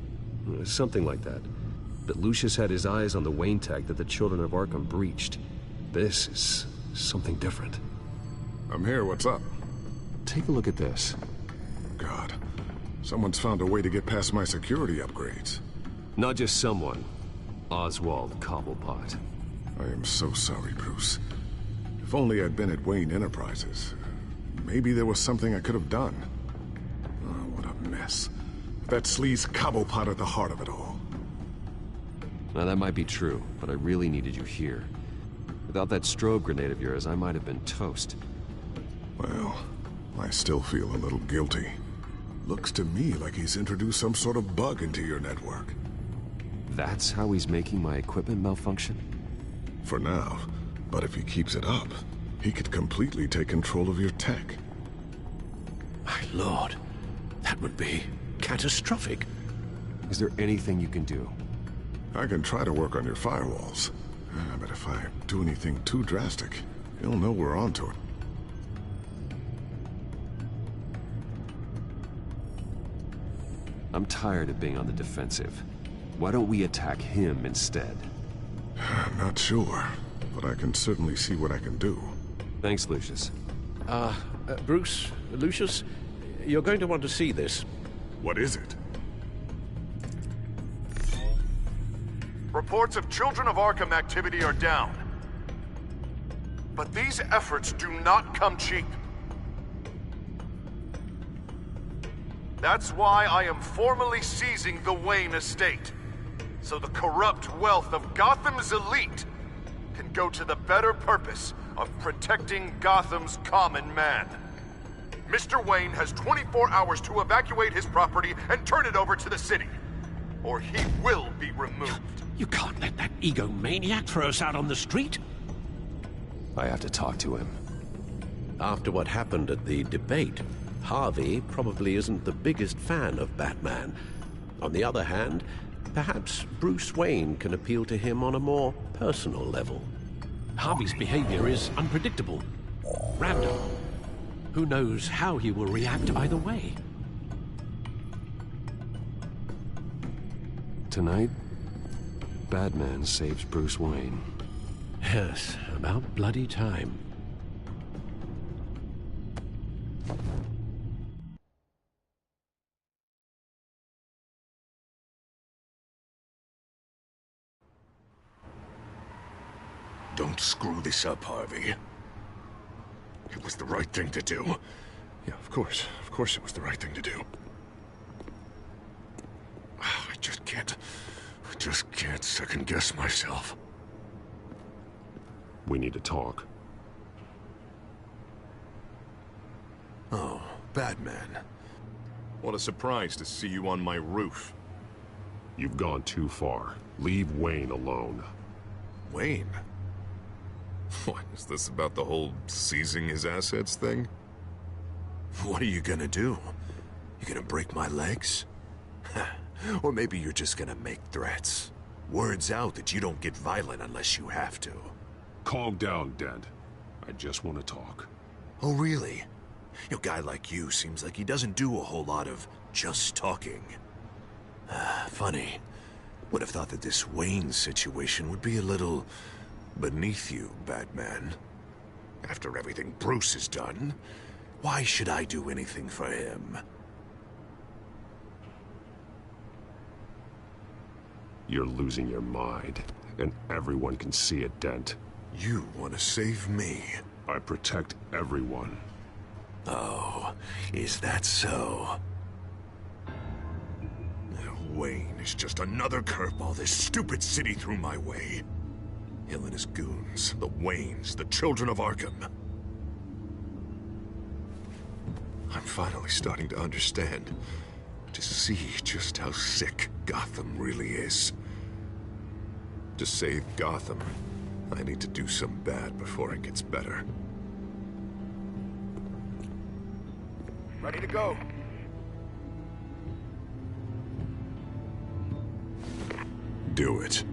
Something like that. But Lucius had his eyes on the Wayne tag that the children of Arkham breached. This is something different. I'm here, what's up? Take a look at this. God, someone's found a way to get past my security upgrades. Not just someone. Oswald Cobblepot. I am so sorry, Bruce. If only I'd been at Wayne Enterprises. Maybe there was something I could have done. Oh, what a mess. That sleaze Cobblepot at the heart of it all. Now that might be true, but I really needed you here. Without that strobe grenade of yours, I might have been toast. Well, I still feel a little guilty. Looks to me like he's introduced some sort of bug into your network. That's how he's making my equipment malfunction? For now. But if he keeps it up, he could completely take control of your tech. My lord, that would be catastrophic. Is there anything you can do? I can try to work on your firewalls. But if I do anything too drastic, he'll know we're onto it. I'm tired of being on the defensive. Why don't we attack him instead? I'm not sure, but I can certainly see what I can do. Thanks, Lucius. Bruce, Lucius, you're going to want to see this. What is it? Reports of Children of Arkham activity are down. But these efforts do not come cheap. That's why I am formally seizing the Wayne estate, so the corrupt wealth of Gotham's elite can go to the better purpose of protecting Gotham's common man. Mr. Wayne has 24 hours to evacuate his property and turn it over to the city, or he will be removed. You can't let that egomaniac throw us out on the street. I have to talk to him. After what happened at the debate, Harvey probably isn't the biggest fan of Batman. On the other hand, perhaps Bruce Wayne can appeal to him on a more personal level. Harvey's behavior is unpredictable, random. Who knows how he will react either way? Tonight, Batman saves Bruce Wayne. Yes, about bloody time. Don't screw this up, Harvey. It was the right thing to do. Yeah, of course it was the right thing to do. I just can't second guess myself. We need to talk. Oh, Batman. What a surprise to see you on my roof. You've gone too far. Leave Wayne alone. Wayne? What, is this about the whole seizing his assets thing? What are you gonna do? You gonna break my legs? Or maybe you're just gonna make threats. Words out that you don't get violent unless you have to. Calm down, Dent. I just want to talk. Oh, really? A guy like you seems like he doesn't do a whole lot of just talking. Funny. Would have thought that this Wayne situation would be a little beneath you, Batman. After everything Bruce has done, why should I do anything for him? You're losing your mind, and everyone can see it, Dent. You want to save me? I protect everyone. Oh, is that so? Wayne is just another curveball this stupid city threw my way. Hill and his goons, the Waynes, the Children of Arkham. I'm finally starting to understand, to see just how sick Gotham really is. To save Gotham, I need to do some bad before it gets better. Ready to go. Do it.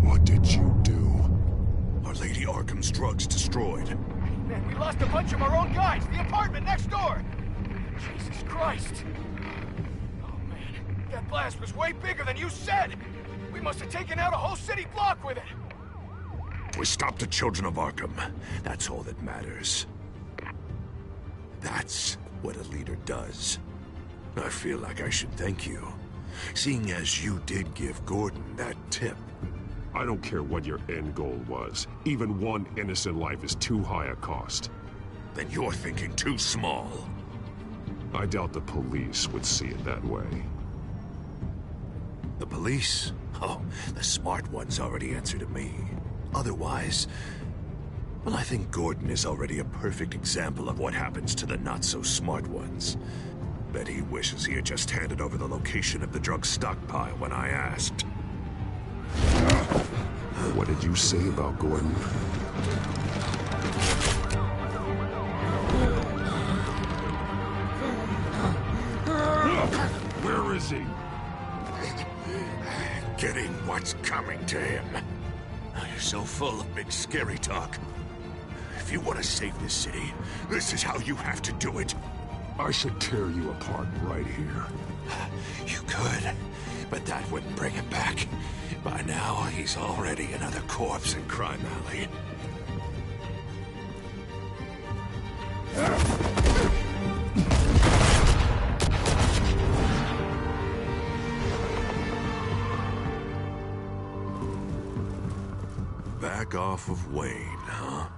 What did you do? Our Lady Arkham's drugs destroyed. Man, we lost a bunch of our own guys. The apartment next door. Jesus Christ. Oh, man. That blast was way bigger than you said. We must have taken out a whole city block with it. We stopped the Children of Arkham. That's all that matters. That's what a leader does. I feel like I should thank you, seeing as you did give Gordon that tip. I don't care what your end goal was. Even one innocent life is too high a cost. Then you're thinking too small. I doubt the police would see it that way. The police? Oh, the smart ones already answer to me. Otherwise, Well, I think Gordon is already a perfect example of what happens to the not-so-smart ones. Bet he wishes he had just handed over the location of the drug stockpile when I asked. What did you say about Gordon? Where is he? Getting what's coming to him. You're so full of big scary talk. If you want to save this city, this is how you have to do it. I should tear you apart right here. You could, but that wouldn't bring him back. By now, he's already another corpse in Crime Alley. Back off of Wayne, huh?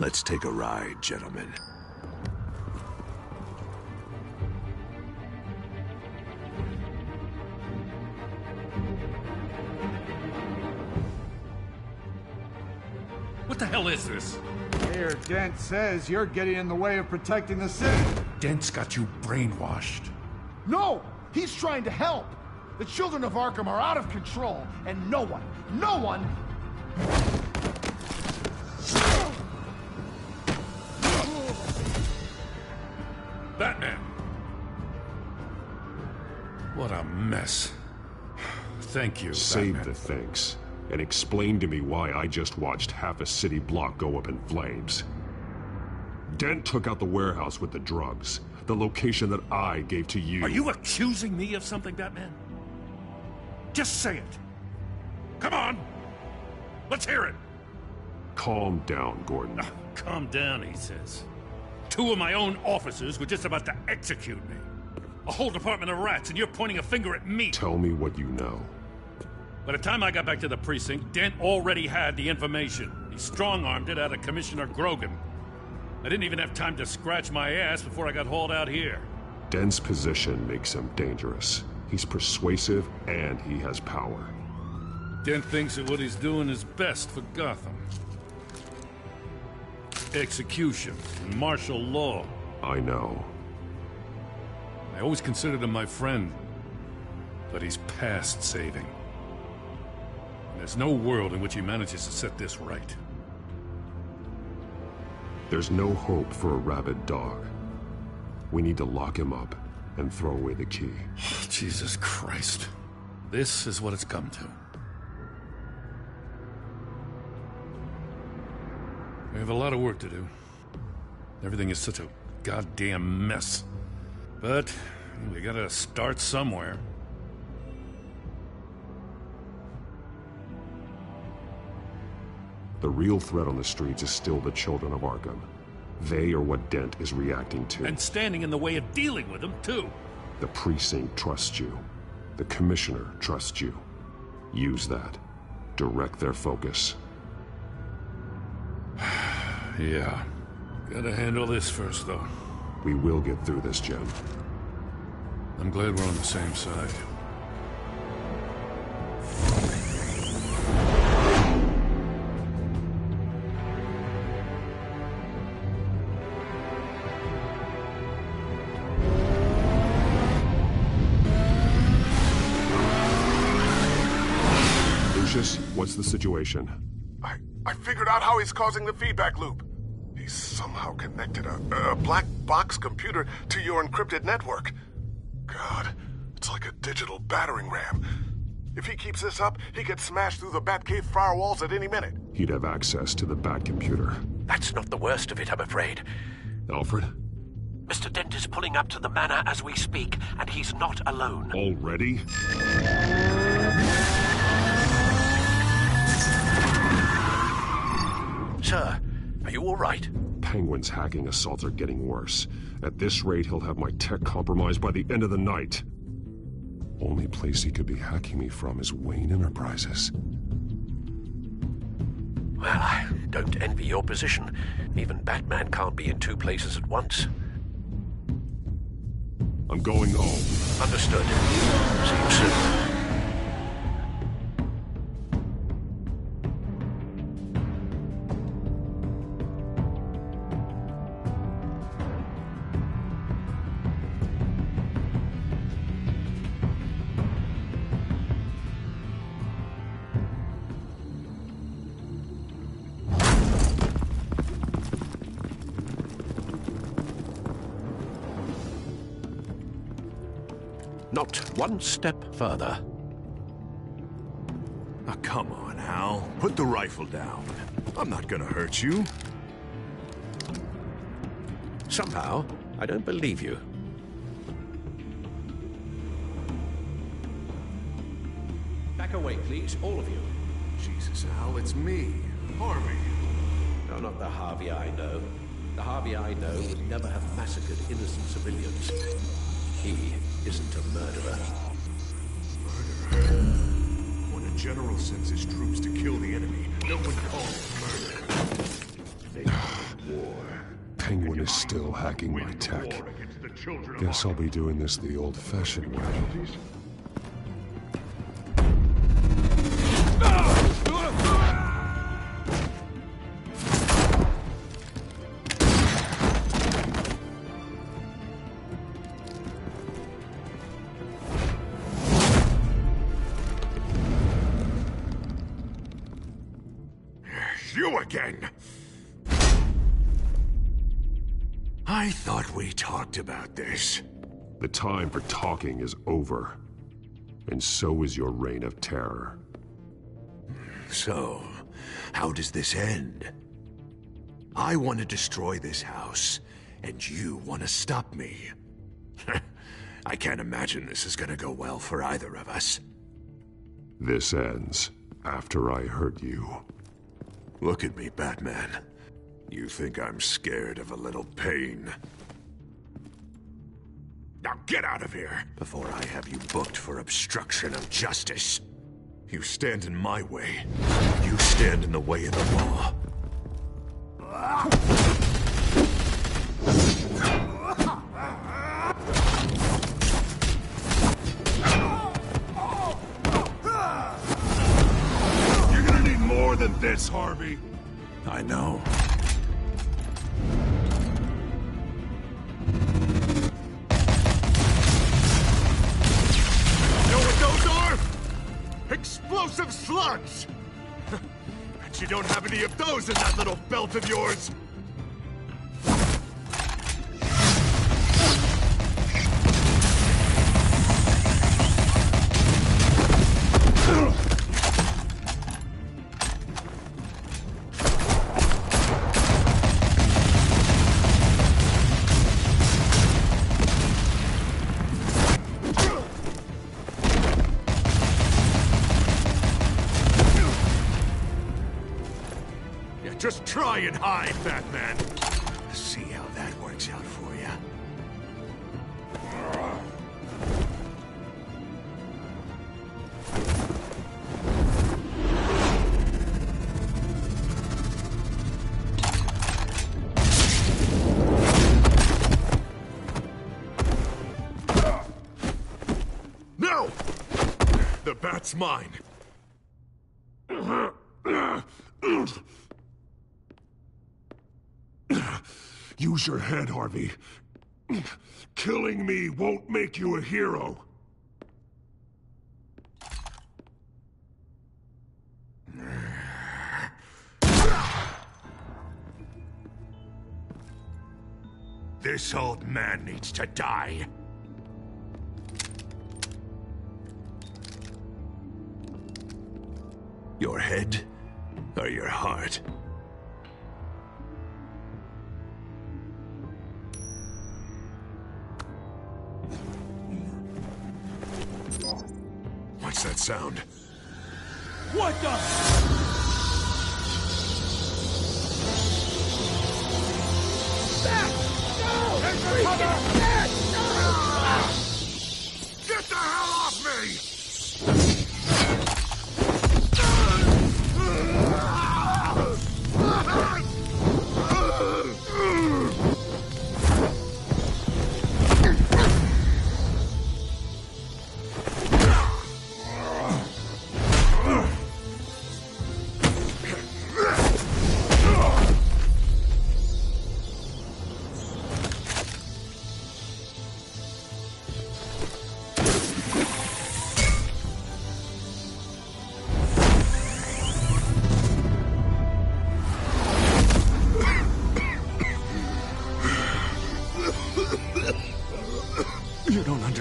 Let's take a ride, gentlemen. What the hell is this? Mayor Dent says you're getting in the way of protecting the city. Dent's got you brainwashed. No! He's trying to help! The children of Arkham are out of control, and no one... Batman! What a mess. Thank you, Save Batman. the thanks, and explain to me why I just watched half a city block go up in flames. Dent took out the warehouse with the drugs, the location that I gave to you. Are you accusing me of something, Batman? Just say it. Come on! Let's hear it! Calm down, Gordon. Calm down, he says. 2 of my own officers were just about to execute me. A whole department of rats, and you're pointing a finger at me. Tell me what you know. By the time I got back to the precinct, Dent already had the information. He strong-armed it out of Commissioner Grogan. I didn't even have time to scratch my ass before I got hauled out here. Dent's position makes him dangerous. He's persuasive, and he has power. Dent thinks that what he's doing is best for Gotham. Execution and martial law. I know. I always considered him my friend, but he's past saving. And there's no world in which he manages to set this right. There's no hope for a rabid dog. We need to lock him up and throw away the key. Jesus Christ. This is what it's come to. We have a lot of work to do. Everything is such a goddamn mess. But we gotta start somewhere. The real threat on the streets is still the children of Arkham. They are what Dent is reacting to. And standing in the way of dealing with them, too. The precinct trusts you. The commissioner trusts you. Use that. Direct their focus. Yeah. Gotta handle this first, though. We will get through this, Jim. I'm glad we're on the same side. Lucius, what's the situation? I figured out how he's causing the feedback loop. He's somehow connected a black box computer to your encrypted network. God, it's like a digital battering ram. If he keeps this up, he could smash through the Batcave firewalls at any minute. He'd have access to the Bat computer. That's not the worst of it, I'm afraid. Alfred? Mr. Dent is pulling up to the manor as we speak, and he's not alone. Already? Sir, are you all right? Penguin's hacking assaults are getting worse. At this rate, he'll have my tech compromised by the end of the night. Only place he could be hacking me from is Wayne Enterprises. Well, I don't envy your position. Even Batman can't be in 2 places at once. I'm going home. Understood. See you soon. Not one step further. Now, come on, Al. Put the rifle down. I'm not gonna hurt you. Somehow, I don't believe you. Back away, please, all of you. Jesus, Al, it's me, Harvey. No, not the Harvey I know. The Harvey I know would never have massacred innocent civilians. He isn't a murderer. Murderer? When a general sends his troops to kill the enemy, no one calls it murder. War. Penguin is still hacking my tech. Guess I'll be doing this the old-fashioned way. You again! I thought we talked about this. The time for talking is over. And so is your reign of terror. So, how does this end? I want to destroy this house, and you want to stop me. I can't imagine this is gonna go well for either of us. This ends after I hurt you. Look at me, Batman. You think I'm scared of a little pain? Now get out of here, before I have you booked for obstruction of justice. You stand in my way. You stand in the way of the law. You're gonna need more than this, Harvey. I know. Explosive slugs! Bet you don't have any of those in that little belt of yours! Just try and hide, Batman. See how that works out for you. No! The bat's mine. Use your head, Harvey. Killing me won't make you a hero. This old man needs to die. Your head or your heart? What's that sound? What the? Back! No! Get the hell off me!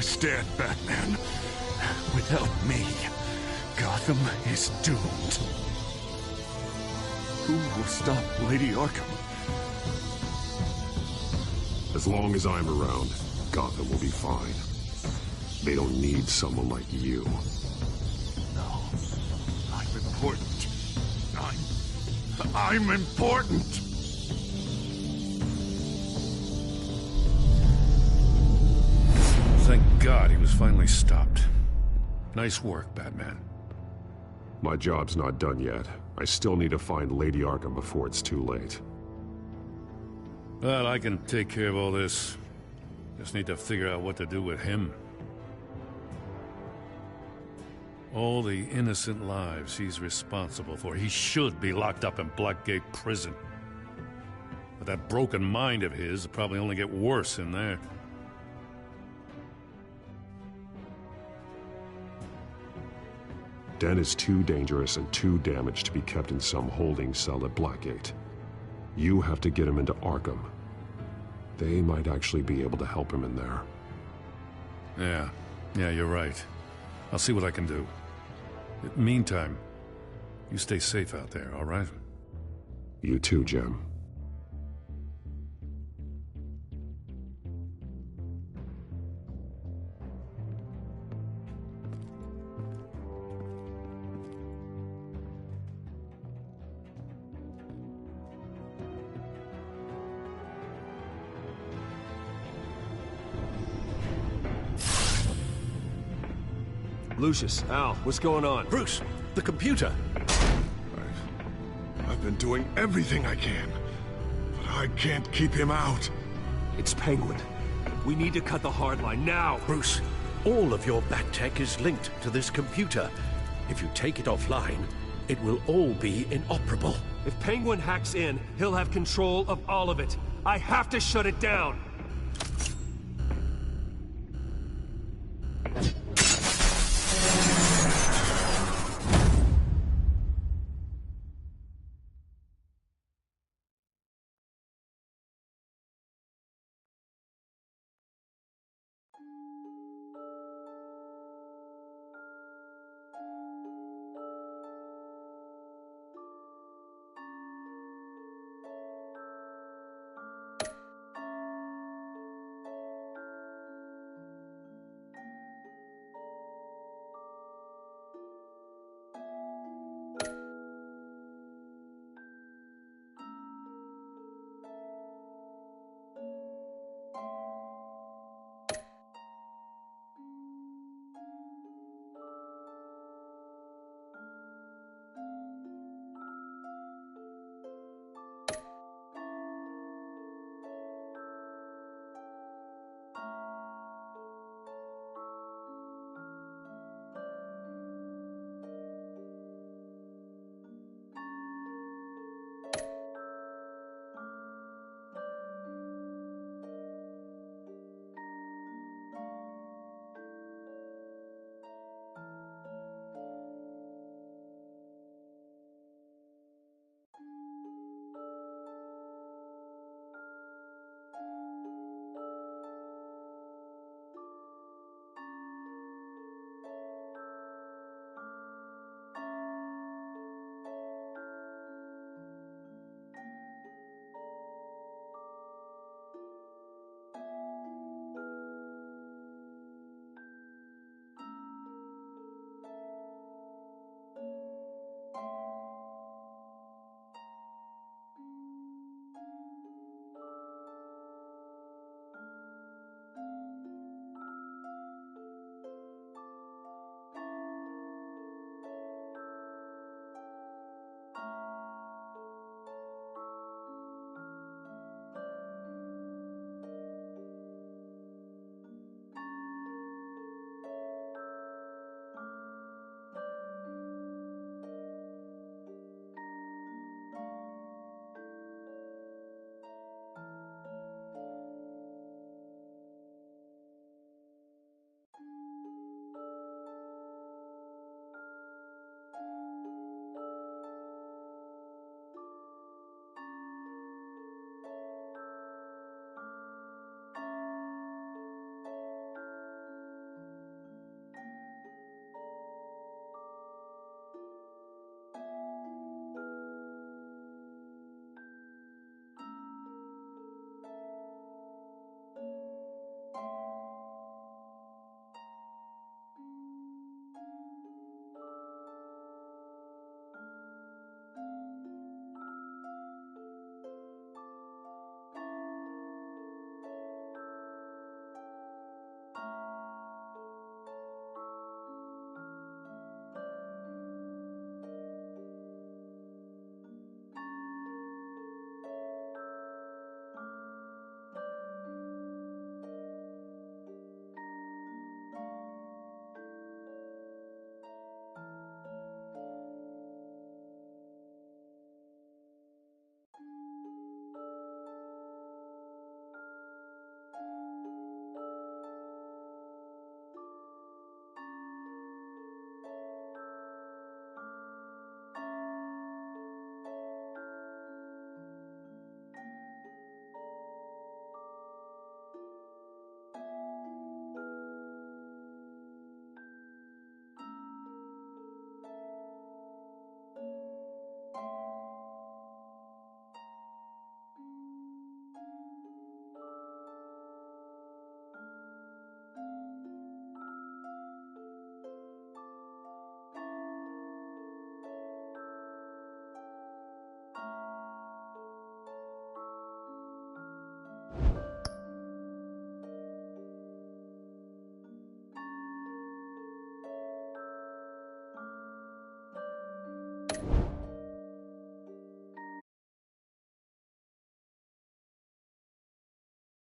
understand, Batman. Without me, Gotham is doomed. Who will stop Lady Arkham? As long as I'm around, Gotham will be fine. They don't need someone like you. No. I'm important. I'm important! Thank God he was finally stopped. Nice work, Batman. My job's not done yet. I still need to find Lady Arkham before it's too late. Well, I can take care of all this. Just need to figure out what to do with him. All the innocent lives he's responsible for. He should be locked up in Blackgate Prison. But that broken mind of his will probably only get worse in there. Den is too dangerous and too damaged to be kept in some holding cell at Blackgate. You have to get him into Arkham. They might actually be able to help him in there. Yeah, you're right. I'll see what I can do. Meantime, you stay safe out there, all right? You too, Jim. Lucius, Al, what's going on? Bruce, the computer! I've been doing everything I can, but I can't keep him out. It's Penguin. We need to cut the hard line now. Bruce, all of your bat tech is linked to this computer. If you take it offline, it will all be inoperable. If Penguin hacks in, he'll have control of all of it. I have to shut it down.